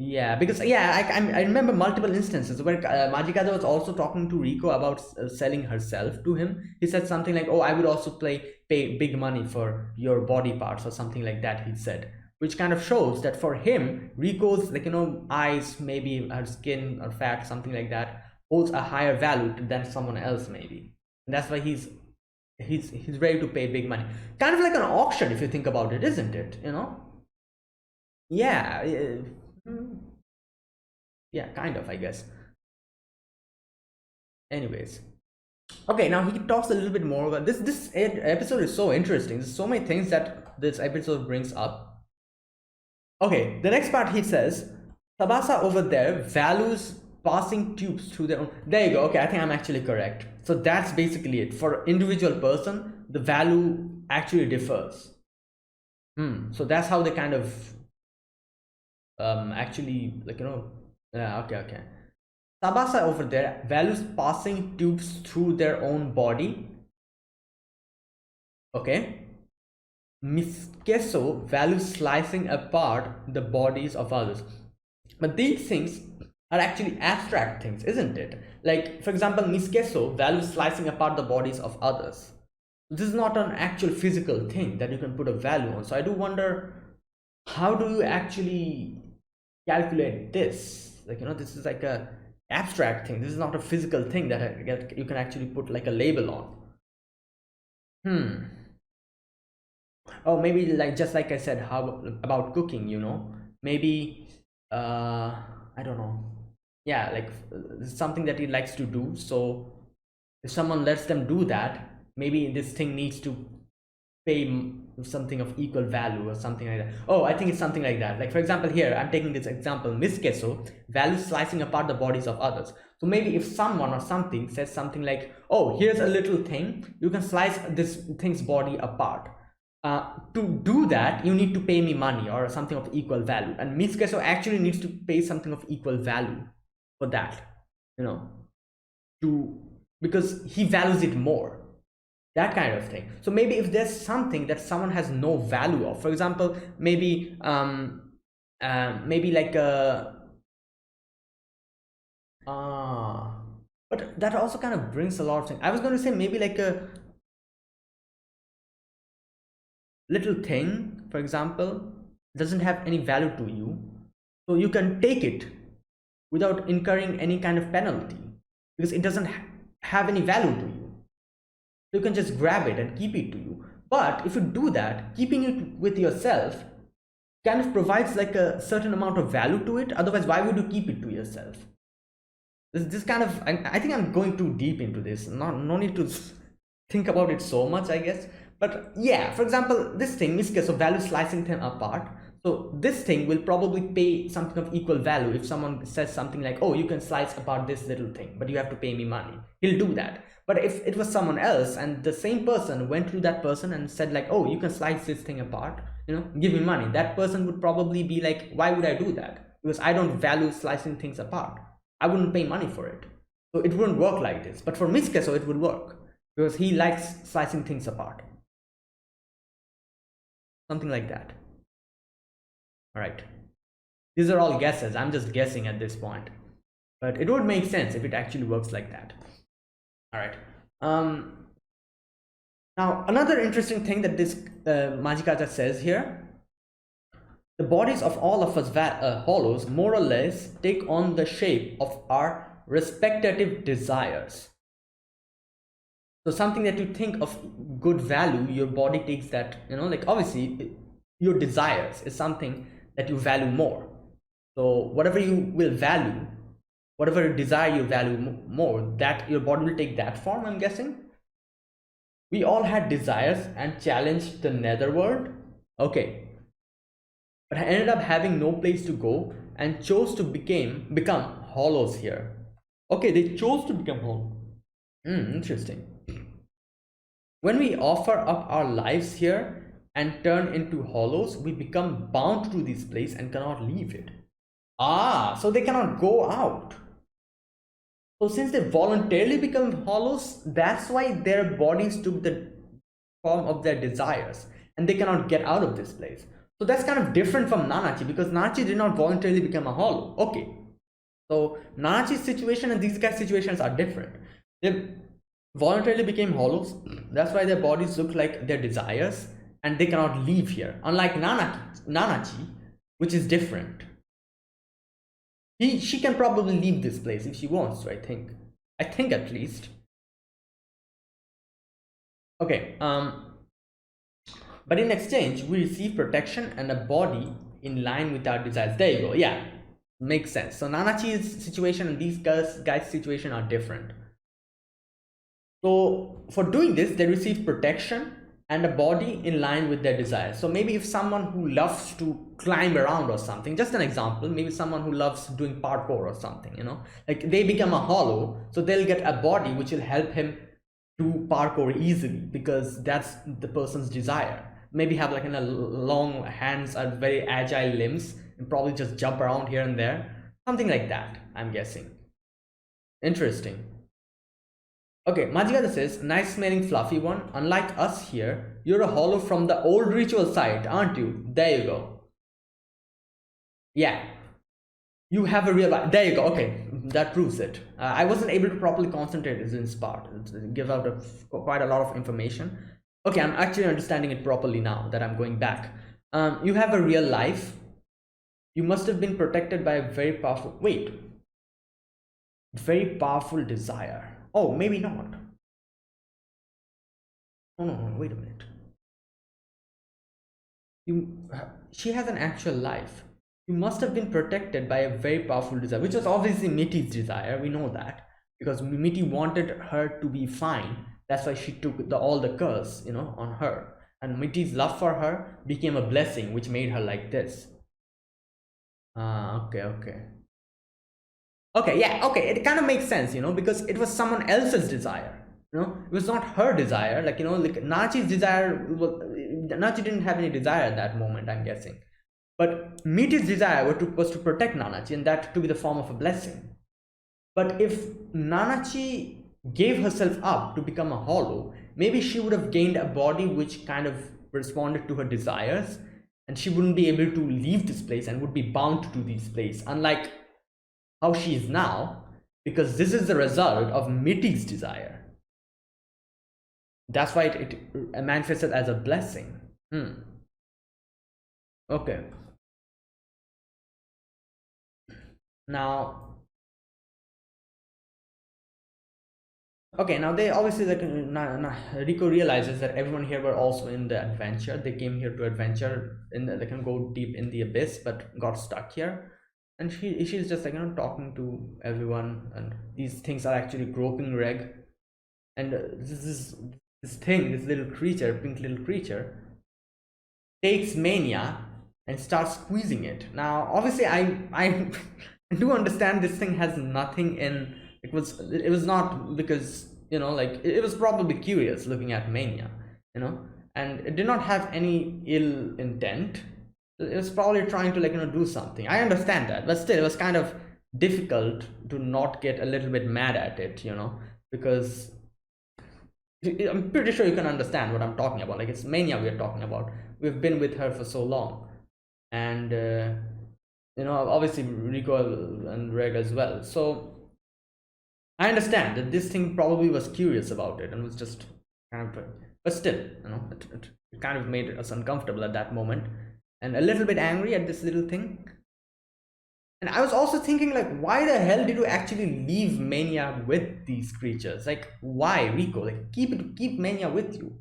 [SPEAKER 1] Yeah, because yeah, I remember multiple instances where Majikaza was also talking to Rico about selling herself to him. He said something like, "Oh, I would also pay big money for your body parts," or something like that. He said, which kind of shows that for him, Rico's, like, you know, eyes, maybe her skin or fat, something like that, holds a higher value than someone else maybe, and that's why he's ready to pay big money. Kind of like an auction, if you think about it, isn't it? You know? Yeah. Yeah, kind of, I guess. Anyways, okay, now he talks a little bit more about this episode is so interesting. There's so many things that this episode brings up. Okay, the next part, he says Tabasa over there values passing tubes through their own. There you go. Okay, I think I'm actually correct. So that's basically it. For individual person, the value actually differs. So that's how they kind of actually, like, you know, yeah, okay. Tabasa over there values passing tubes through their own body. Okay. Miskeso values slicing apart the bodies of others. But these things are actually abstract things, isn't it? Like, for example, Miskeso values slicing apart the bodies of others. This is not an actual physical thing that you can put a value on. So I do wonder, how do you actually calculate this? Like, this is like a abstract thing. This is not a physical thing that you can actually put like a label on. Oh, maybe like, just like I said, how about cooking, maybe I don't know. Yeah, like something that he likes to do. So if someone lets them do that, maybe this thing needs to pay something of equal value or something like that. Oh, I think it's something like that. Like, for example, here I'm taking this example, Miss Queso values slicing apart the bodies of others. So maybe if someone or something says something like, oh, here's a little thing, you can slice this thing's body apart. To do that, you need to pay me money or something of equal value. And Miss Queso actually needs to pay something of equal value for that, to because he values it more, that kind of thing. So maybe if there's something that someone has no value of, for example, maybe maybe like a but that also kind of brings a lot of things. I was going to say maybe like a little thing, for example, doesn't have any value to you, so you can take it without incurring any kind of penalty because it doesn't have any value to you. You can just grab it and keep it to you. But if you do that, keeping it with yourself kind of provides like a certain amount of value to it. Otherwise, why would you keep it to yourself? This kind of, I think I'm going too deep into this. No need to think about it so much, I guess. But yeah, for example, this thing, so value slicing them apart. So this thing will probably pay something of equal value if someone says something like, oh, you can slice apart this little thing, but you have to pay me money. He'll do that. But if it was someone else and the same person went to that person and said like, oh, you can slice this thing apart, give me money, that person would probably be like, why would I do that? Because I don't value slicing things apart. I wouldn't pay money for it. So it wouldn't work like this. But for Miskeso, it would work because he likes slicing things apart. Something like that. All right. These are all guesses. I'm just guessing at this point. But it would make sense if it actually works like that. All right. Now, another interesting thing that this Majikaja says here, the bodies of all of us hollows more or less take on the shape of our respective desires. So something that you think of good value, your body takes that, like obviously your desires is something that you value more. So whatever you will value, whatever desire you value more, that your body will take that form, I'm guessing. We all had desires and challenged the netherworld. Okay. But I ended up having no place to go and chose to become hollows here. Okay, they chose to become hollow. Interesting. When we offer up our lives here and turn into hollows, we become bound to this place and cannot leave it. So they cannot go out. So since they voluntarily become hollows, that's why their bodies took the form of their desires and they cannot get out of this place. So that's kind of different from Nanachi because Nanachi did not voluntarily become a hollow. Okay. So Nanachi's situation and these guys' situations are different. They voluntarily became hollows. That's why their bodies look like their desires and they cannot leave here. Unlike Nanachi, which is different. She can probably leave this place if she wants to, I think. I think at least. Okay, but in exchange, we receive protection and a body in line with our desires. There you go. Yeah, makes sense. So Nanachi's situation and these guys' situation are different. So for doing this, they receive protection and a body in line with their desires. So maybe if someone who loves to climb around or something, just an example, maybe someone who loves doing parkour or something, like they become a hollow, so they'll get a body which will help him do parkour easily because that's the person's desire. Maybe have like long hands and very agile limbs and probably just jump around here and there. Something like that, I'm guessing. Interesting. Okay, Majigada says, nice smelling fluffy one. Unlike us here, you're a hollow from the old ritual site, aren't you? There you go. Yeah. You have a real... There you go. Okay, that proves it. I wasn't able to properly concentrate in this part. It gives out quite a lot of information. Okay, I'm actually understanding it properly now that I'm going back. You have a real life. You must have been protected by a very powerful, wait, very powerful desire. Oh, maybe not. Oh, no, no, wait a minute. You, she has an actual life. You must have been protected by a very powerful desire, which was obviously Mitty's desire. We know that because Mitty wanted her to be fine. That's why she took all the curse, on her. And Mitty's love for her became a blessing, which made her like this. Ah, okay, okay. Okay, yeah, okay, it kind of makes sense, because it was someone else's desire. It was not her desire. Like Nachi's desire Nachi didn't have any desire at that moment, I'm guessing. But Miti's desire was to protect Nanachi, and that to be the form of a blessing. But if Nanachi gave herself up to become a hollow, maybe she would have gained a body which kind of responded to her desires, and she wouldn't be able to leave this place and would be bound to this place, unlike how she is now, because this is the result of Miti's desire. That's why it manifested as a blessing. Okay. Now, they obviously, like, Rico realizes that everyone here were also in the adventure. They came here to adventure, they can go deep in the abyss, but got stuck here. And she's just like, talking to everyone, and these things are actually groping Reg. And this little creature, pink little creature, takes Mania and starts squeezing it. Now, obviously, I do understand this thing has nothing in. It was not because, like, it was probably curious looking at Mania, and it did not have any ill intent. It was probably trying to, like, do something. I understand that, but still, it was kind of difficult to not get a little bit mad at it, because I'm pretty sure you can understand what I'm talking about. Like, it's Mania we're talking about. We've been with her for so long, and obviously Rico and Reg as well. So I understand that this thing probably was curious about it and was just kind of, but still, it kind of made us uncomfortable at that moment and a little bit angry at this little thing. And I was also thinking, like, why the hell did you actually leave Mania with these creatures? Like, why, Rico? Like, keep Mania with you.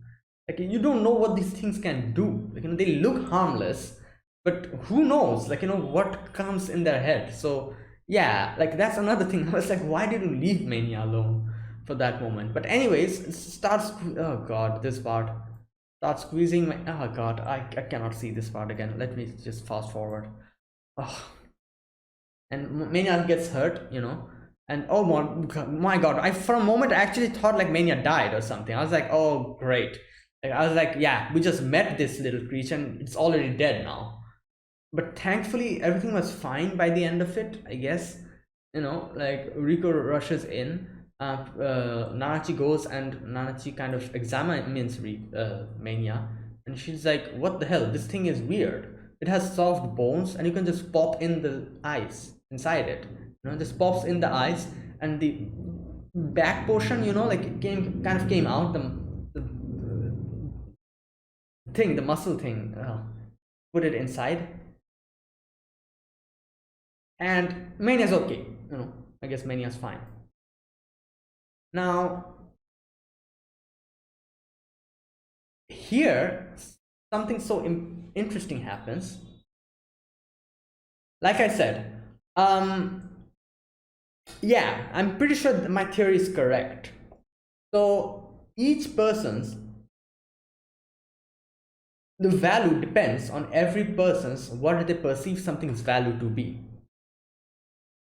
[SPEAKER 1] Like, you don't know what these things can do. Like, they look harmless, but who knows? Like, what comes in their head. So yeah, like, that's another thing. I was like, why did you leave Mania alone for that moment? But anyways, it starts. Oh god, this part. Start squeezing my. Oh god, I cannot see this part again. Let me just fast forward. Oh. And Mania gets hurt, and oh my god, I for a moment actually thought like Mania died or something. I was like, oh great. Like, I was like, yeah, we just met this little creature and it's already dead now. But thankfully everything was fine by the end of it, I guess. Like, Rico rushes in. Nanachi goes, and Nanachi kind of examines Mania, and she's like, what the hell, this thing is weird. It has soft bones and you can just pop in the eyes inside it, just pops in the eyes, and the back portion, like, it came out, the muscle thing, put it inside, and Mania's okay. I guess Mania's fine. Now here something so interesting happens. Like I said, yeah, I'm pretty sure my theory is correct. So each person's, the value depends on every person's what they perceive something's value to be.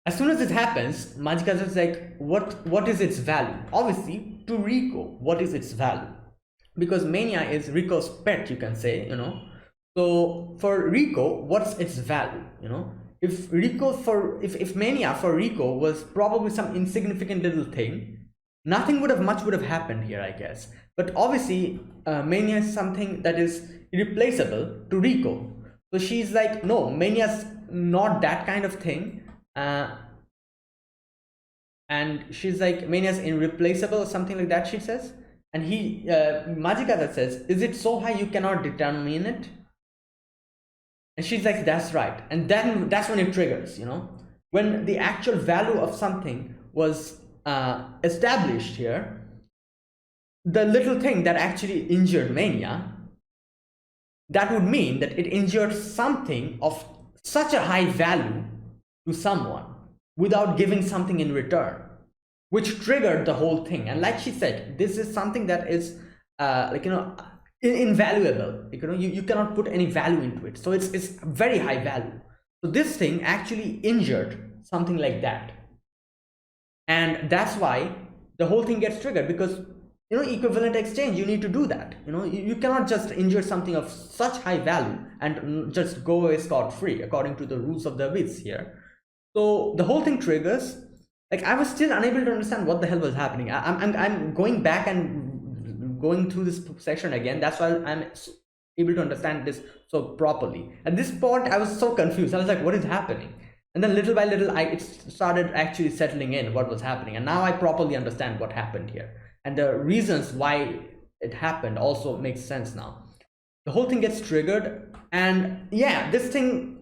[SPEAKER 1] As soon as it happens, Majikazu is like, what is its value? Obviously, to Rico, what is its value? Because Mania is Rico's pet, you can say, So for Rico, what's its value? If Mania for Rico was probably some insignificant little thing, nothing would have happened here, I guess. But obviously, Mania is something that is irreplaceable to Rico. So she's like, no, Mania's not that kind of thing. And she's like, Mania's irreplaceable or something like that, she says. And Majikata says, is it so high you cannot determine it? And she's like, that's right. And then that's when it triggers, when the actual value of something was established here, the little thing that actually injured Mania, that would mean that it injured something of such a high value to someone without giving something in return, which triggered the whole thing. And like she said, this is something that is invaluable. You cannot put any value into it, so it's very high value. So this thing actually injured something like that, and that's why the whole thing gets triggered, because equivalent exchange, you need to do that. You cannot just injure something of such high value and just go away scot-free according to the rules of the abyss here. So the whole thing triggers. Like, I was still unable to understand what the hell was happening. I'm going back and going through this section again. That's why I'm able to understand this so properly. At this point, I was so confused. I was like, what is happening? And then little by little, it started actually settling in what was happening. And now I properly understand what happened here. And the reasons why it happened also makes sense now. The whole thing gets triggered. And yeah, this thing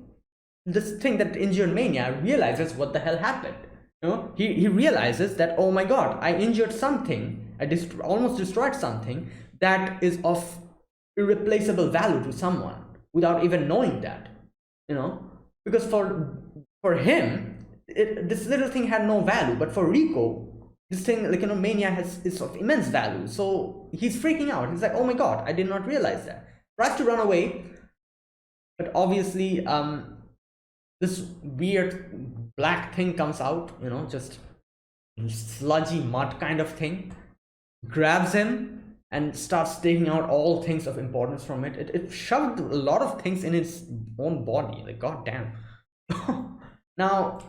[SPEAKER 1] that injured Mania realizes what the hell happened. He realizes that, oh my god, I injured something, I almost destroyed something that is of irreplaceable value to someone without even knowing that. Because for him, this little thing had no value, but for Rico, this thing, Mania is of immense value. So he's freaking out. He's like, oh my god, I did not realize that. Tries to run away, but obviously this weird black thing comes out, just sludgy mud kind of thing, grabs him and starts taking out all things of importance from it. It shoved a lot of things in its own body, like, god damn. Now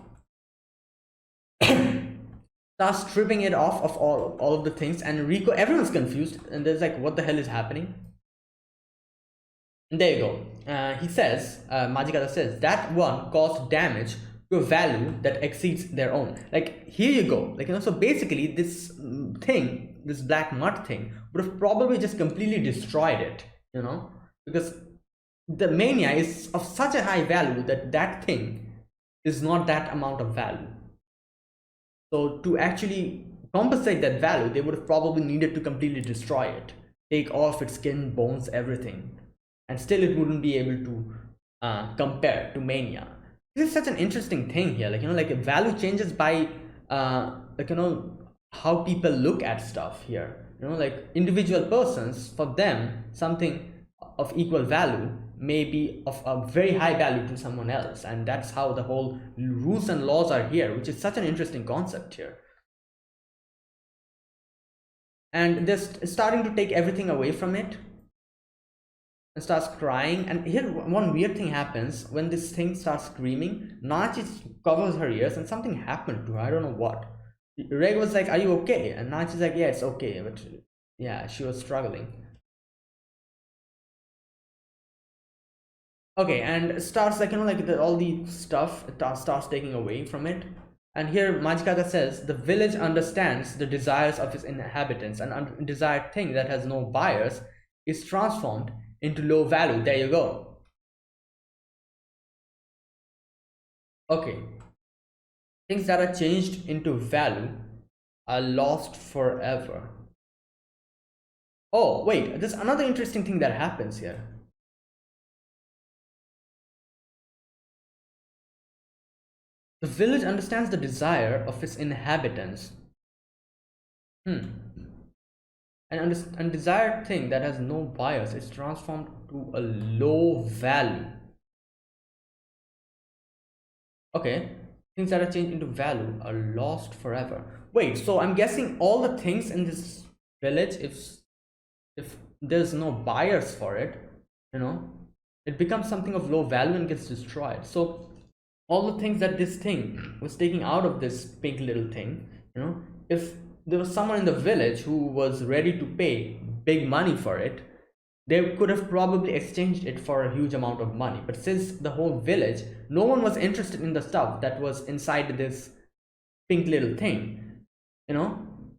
[SPEAKER 1] starts stripping it off of all of the things, and Rico, everyone's confused, and there's like, what the hell is happening? And there you go. He says, Majikata says, that one caused damage to a value that exceeds their own. Like, here you go. So basically this thing, this black mud thing, would have probably just completely destroyed it, because the Mania is of such a high value that thing is not that amount of value. So to actually compensate that value, they would have probably needed to completely destroy it, take off its skin, bones, everything, and still it wouldn't be able to compare to Mania. This is such an interesting thing here. Value changes by how people look at stuff here. Individual persons, for them, something of equal value may be of a very high value to someone else, and that's how the whole rules and laws are here, which is such an interesting concept here. And they're starting to take everything away from it and starts crying. And here one weird thing happens. When this thing starts screaming, Nachi covers her ears, and something happened to her. I don't know what. Reg was like, are you okay? And Nachi's like, yeah, it's okay, but yeah, she was struggling. Okay, and starts all the stuff starts taking away from it. And here Majikata says, the village understands the desires of its inhabitants. An undesired thing that has no buyers is transformed into low value. There you go. Okay, things that are changed into value are lost forever. Oh wait, there's another interesting thing that happens here. The village understands the desire of its inhabitants. An undesired thing that has no buyers is transformed to a low value. Okay, things that are changed into value are lost forever. Wait, so I'm guessing all the things in this village, if there's no buyers for it, it becomes something of low value and gets destroyed. So all the things that this thing was taking out of this pink little thing, if there was someone in the village who was ready to pay big money for it, they could have probably exchanged it for a huge amount of money. But since the whole village, no one was interested in the stuff that was inside this pink little thing,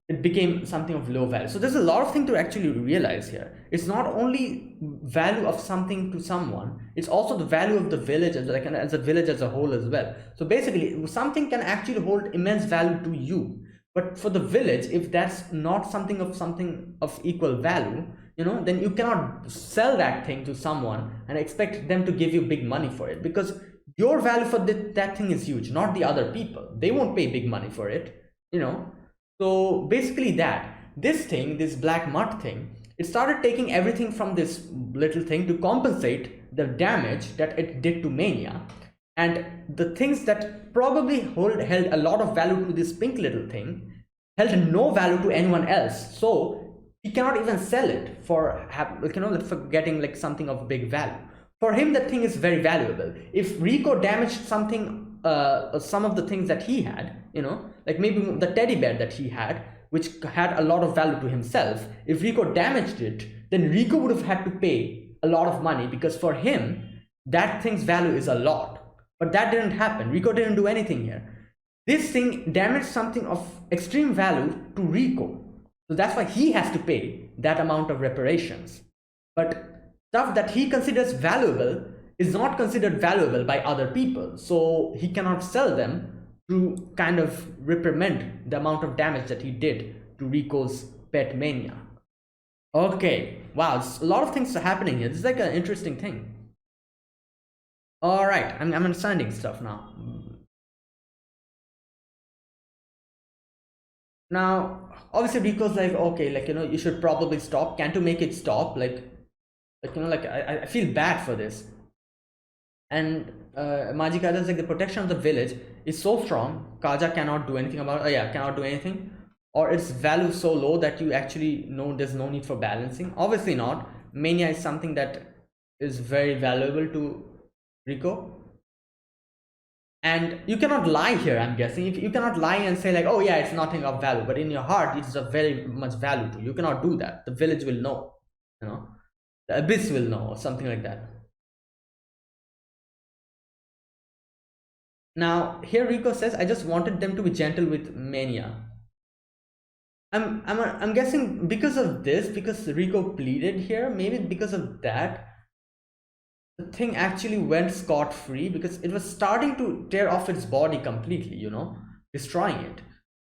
[SPEAKER 1] it became something of low value. So there's a lot of things to actually realize here. It's not only value of something to someone, it's also the value of the village as a village as a whole as well. So basically something can actually hold immense value to you, but for the village, if that's not something of equal value, then you cannot sell that thing to someone and expect them to give you big money for it, because your value for that thing is huge, not the other people. They won't pay big money for it, so basically this black mud thing, it started taking everything from this little thing to compensate the damage that it did to Mania. And the things that probably held a lot of value to this pink little thing held no value to anyone else. So he cannot even sell it for getting like something of big value. For him, that thing is very valuable. If Rico damaged something, some of the things that he had, like maybe the teddy bear that he had, which had a lot of value to himself, if Rico damaged it, then Rico would have had to pay a lot of money, because for him, that thing's value is a lot. But that didn't happen. Rico didn't do anything here. This thing damaged something of extreme value to Rico. So that's why he has to pay that amount of reparations. But stuff that he considers valuable is not considered valuable by other people. So he cannot sell them to kind of reprimand the amount of damage that he did to Rico's pet Mania. Okay, wow, a lot of things are happening here. This is like an interesting thing. All right, I'm understanding stuff now. Now, obviously, Rico's like, okay, like, you should probably stop. Can't you make it stop? I feel bad for this. And Maji Kaja is like, the protection of the village is so strong, Kaja cannot do anything about it. Cannot do anything. Or its value so low that you actually know there's no need for balancing. Obviously not. Mania is something that is very valuable to Rico. And you cannot lie here, I'm guessing. If you cannot lie and say like, oh yeah, it's nothing of value, but in your heart it's of very much value to you. You cannot do that. The village will know, the abyss will know, or something like that. Now here Rico says, I just wanted them to be gentle with Mania. I'm guessing because of this, because Rico pleaded here, maybe because of that, the thing actually went scot-free, because it was starting to tear off its body completely, destroying it.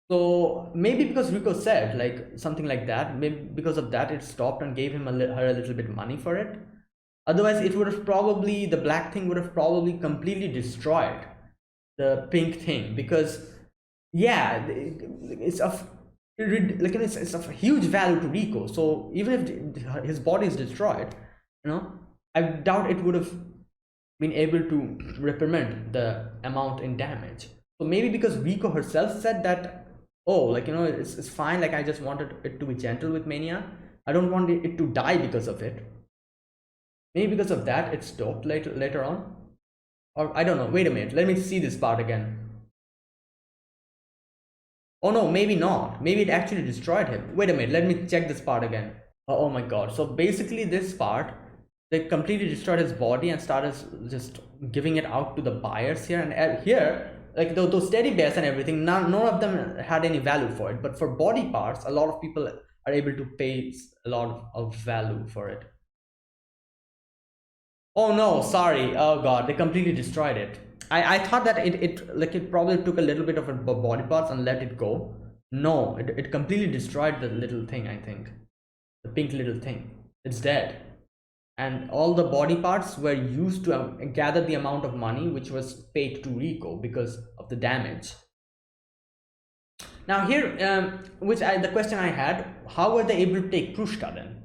[SPEAKER 1] So maybe because Rico said like something like that, maybe because of that it stopped and gave him her a little bit money for it. Otherwise it would have probably, the black thing would have probably completely destroyed the pink thing, because yeah, it's of it's of huge value to Rico. So even if his body is destroyed, I doubt it would have been able to reprimand the amount in damage. So maybe because Rico herself said that, oh, it's fine, like I just wanted it to be gentle with Mania, I don't want it to die because of it. Maybe because of that it stopped later on. Or I don't know, wait a minute, let me see this part again. Oh no, maybe not. Maybe it actually destroyed him. Wait a minute, let me check this part again. Oh my god. So basically this part, they completely destroyed his body and started just giving it out to the buyers here. And here, like those teddy bears and everything, none of them had any value for it. But for body parts, a lot of people are able to pay a lot of value for it. Oh no, sorry. Oh god, they completely destroyed it. I thought that it probably took a little bit of a body parts and let it go. No, it completely destroyed the little thing, I think. The pink little thing. It's dead. And all the body parts were used to gather the amount of money which was paid to Rico because of the damage. Now here, the question I had, how were they able to take Prushka then?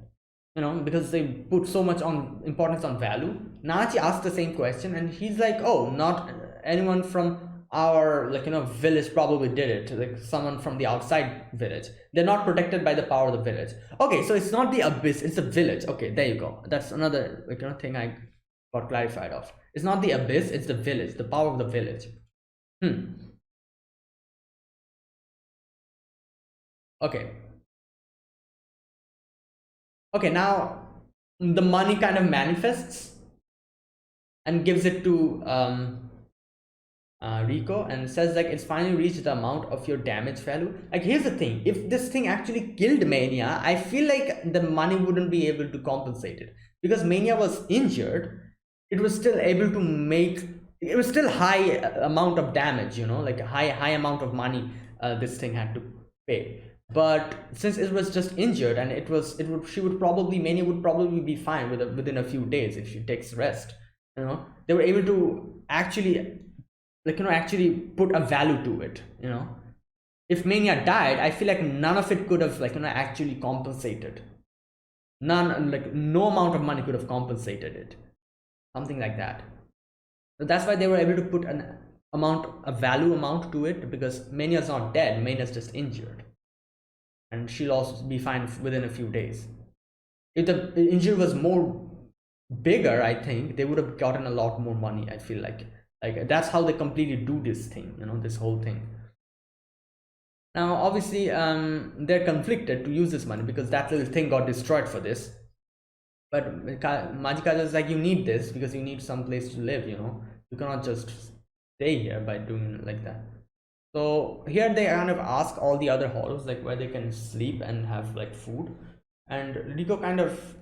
[SPEAKER 1] Because they put so much importance on value. Nachi asked the same question and he's like, oh, not anyone from our village probably did it, like someone from the outside village. They're not protected by the power of the village. Okay, so it's not the abyss, it's the village. Okay, there you go. That's another thing I got clarified of. It's not the abyss, it's the village, the power of the village. Okay, now the money kind of manifests and gives it to Rico, and says like it's finally reached the amount of your damage value. Like here's the thing, if this thing actually killed Mania, I feel like the money wouldn't be able to compensate it, because Mania was injured. It was still able to make, it was still high amount of damage, you know, like a high amount of money this thing had to pay. But since it was just injured, and it would, she would probably, Mania would probably be fine within a few days if she takes rest, you know. They were able to actually, like, you know, actually put a value to it, you know. If Mania died, I feel like none of it could have, like, you know, actually compensated. None, like no amount of money could have compensated it, something like that. So that's why they were able to put an amount, a value amount to it, because Mania's not dead, Mania's just injured, and she'll also be fine within a few days. If the injury was more bigger, I think they would have gotten a lot more money. I feel like that's how they completely do this thing, you know, this whole thing. Now obviously they're conflicted to use this money, because that little thing got destroyed for this. But Majikaja is like, you need this because you need some place to live, you know. You cannot just stay here by doing like that. So here they kind of ask all the other hollows like where they can sleep and have like food, and Rico kind of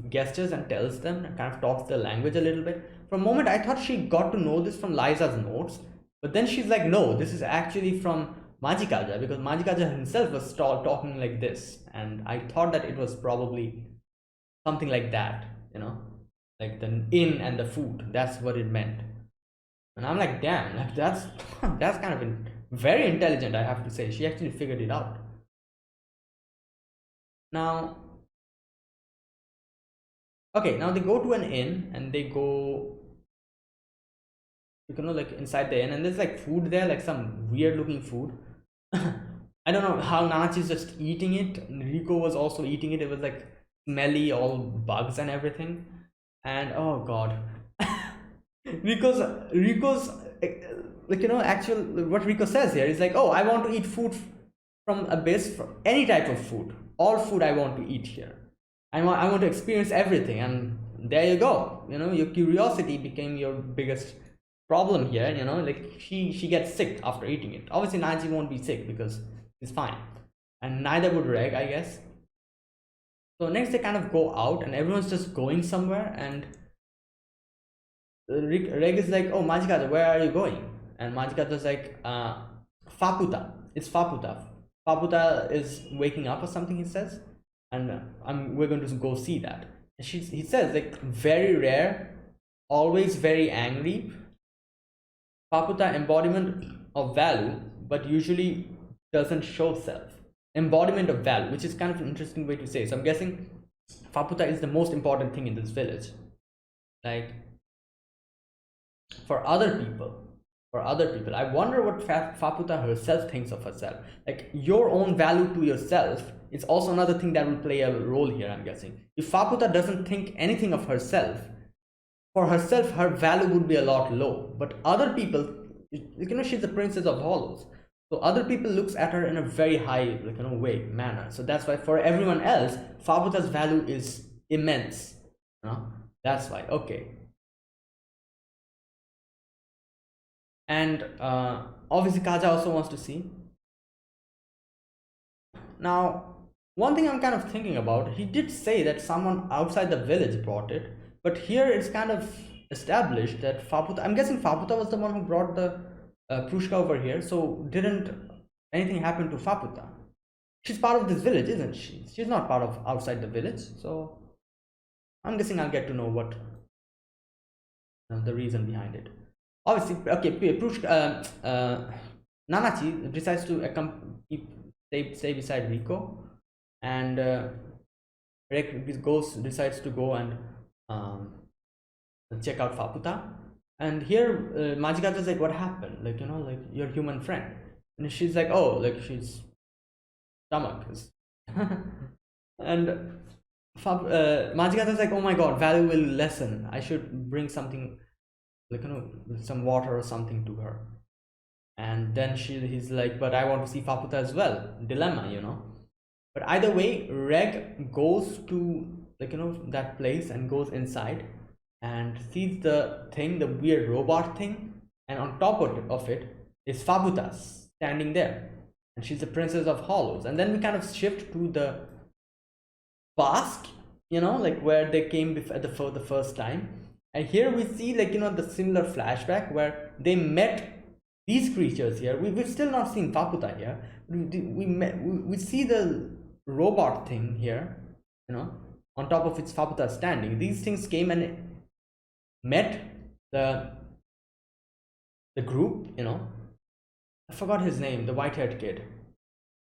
[SPEAKER 1] gestures and tells them, and kind of talks their language a little bit. For a moment I thought she got to know this from Liza's notes, but then she's like, no, this is actually from Majikaja, because Majikaja himself was talking like this, and I thought that it was probably something like that, you know, like the inn and the food, that's what it meant. And I'm like, damn, like that's that's kind of very intelligent, I have to say. She actually figured it out. Now, okay, now they go to an inn, and they go, you know, like inside the inn, and there's like food there, like some weird looking food. I don't know how Nanachi's just eating it. Rico was also eating it. It was like smelly, all bugs and everything. And oh god, Rico's like, you know, actual, what Rico says here is like, oh, I want to eat food from Abyss, from any type of food, all food I want to eat here. I want to experience everything, and there you go. You know, your curiosity became your biggest problem here. You know, like she gets sick after eating it. Obviously, Nancy won't be sick because he's fine, and neither would Reg, I guess. So next they kind of go out, and everyone's just going somewhere, and Reg is like, oh, Majikaja, where are you going? And Majikaja is like, Faputa. It's Faputa. Faputa is waking up or something, he says, and we're going to go see that. And he says, like, very rare, always very angry. Faputa, embodiment of value, but usually doesn't show self. Embodiment of value, which is kind of an interesting way to say. So I'm guessing Faputa is the most important thing in this village. Like, for other people, I wonder what Faputa herself thinks of herself. Like, your own value to yourself is also another thing that will play a role here, I'm guessing. If Faputa doesn't think anything of herself, for herself, her value would be a lot low. But other people, you know, she's the princess of hollows. So other people looks at her in a very high, like, you know, manner. So that's why for everyone else, Fabuta's value is immense. You know? That's why. Okay. And obviously Kaja also wants to see. Now, one thing I'm kind of thinking about, he did say that someone outside the village brought it, but here it's kind of established that Faputa, I'm guessing Faputa was the one who brought the Prushka over here, so didn't anything happen to Faputa? She's part of this village, isn't she? She's not part of outside the village, so I'm guessing I'll get to know what the reason behind it. Obviously, okay, Prushka, Nanachi decides to stay beside Rico, and decides to go and check out Faputa. And here Majikata is like, what happened? Like, you know, like, your human friend. And she's like, oh, like, she's stomach is and Majikata is like, oh my god, value will lessen. I should bring something, like, you know, some water or something to her. And then he's like, but I want to see Faputa as well. Dilemma, you know. But either way, Reg goes to, like, you know, that place and goes inside and sees the thing, the weird robot thing, and on top of it is Fabuta standing there, and she's the princess of hollows. And then we kind of shift to the past, like where they came for the first time. And here we see, like, the similar flashback where they met these creatures here. We've still not seen Faputa here. We see the robot thing here, on top of its Faputa standing. These things came and met the group, I forgot his name, the white-haired kid.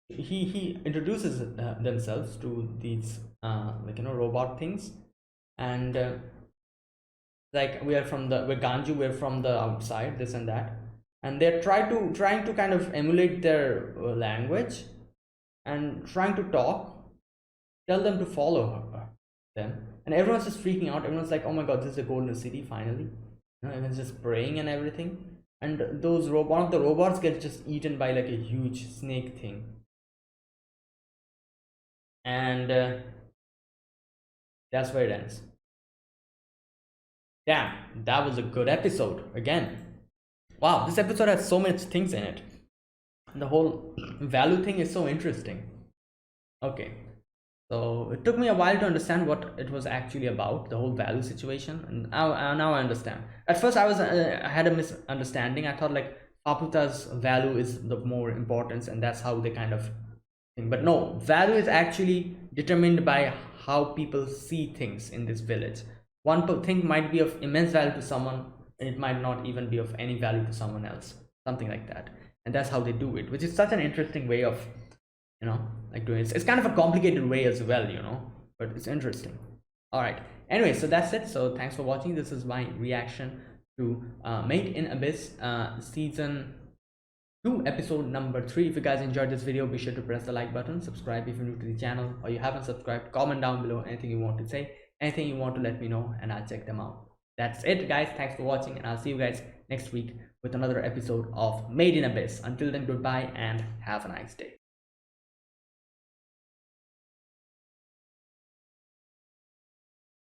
[SPEAKER 1] He introduces themselves to these robot things, and like, we're Ganju, we're from the outside, this and that, and they're trying to kind of emulate their language and trying to tell them to follow them, and everyone's just freaking out. Everyone's like, oh my god, this is a golden city finally. Everyone's just praying and everything, and one of the robots gets just eaten by like a huge snake thing. And that's where it ends. Damn, that was a good episode again. Wow, this episode has so many things in it. The whole value thing is so interesting. Okay, so it took me a while to understand what it was actually about, the whole value situation, and now I understand. At first I had a misunderstanding. I thought like Paputa's value is the more importance, and that's how they kind of thing. But no, value is actually determined by how people see things in this village. One thing might be of immense value to someone, and it might not even be of any value to someone else, something like that. And that's how they do it, which is such an interesting way of like doing it. It's kind of a complicated way as well, but it's interesting. All right, anyway, so that's it. So thanks for watching. This is my reaction to Made in Abyss season 2 episode number 3. If you guys enjoyed this video, be sure to press the like button, subscribe if you're new to the channel, or you haven't subscribed. Comment down below anything you want to say, anything you want to let me know, and I'll check them out. That's it, guys. Thanks for watching, and I'll see you guys next week with another episode of Made in Abyss. Until then, goodbye and have a nice day.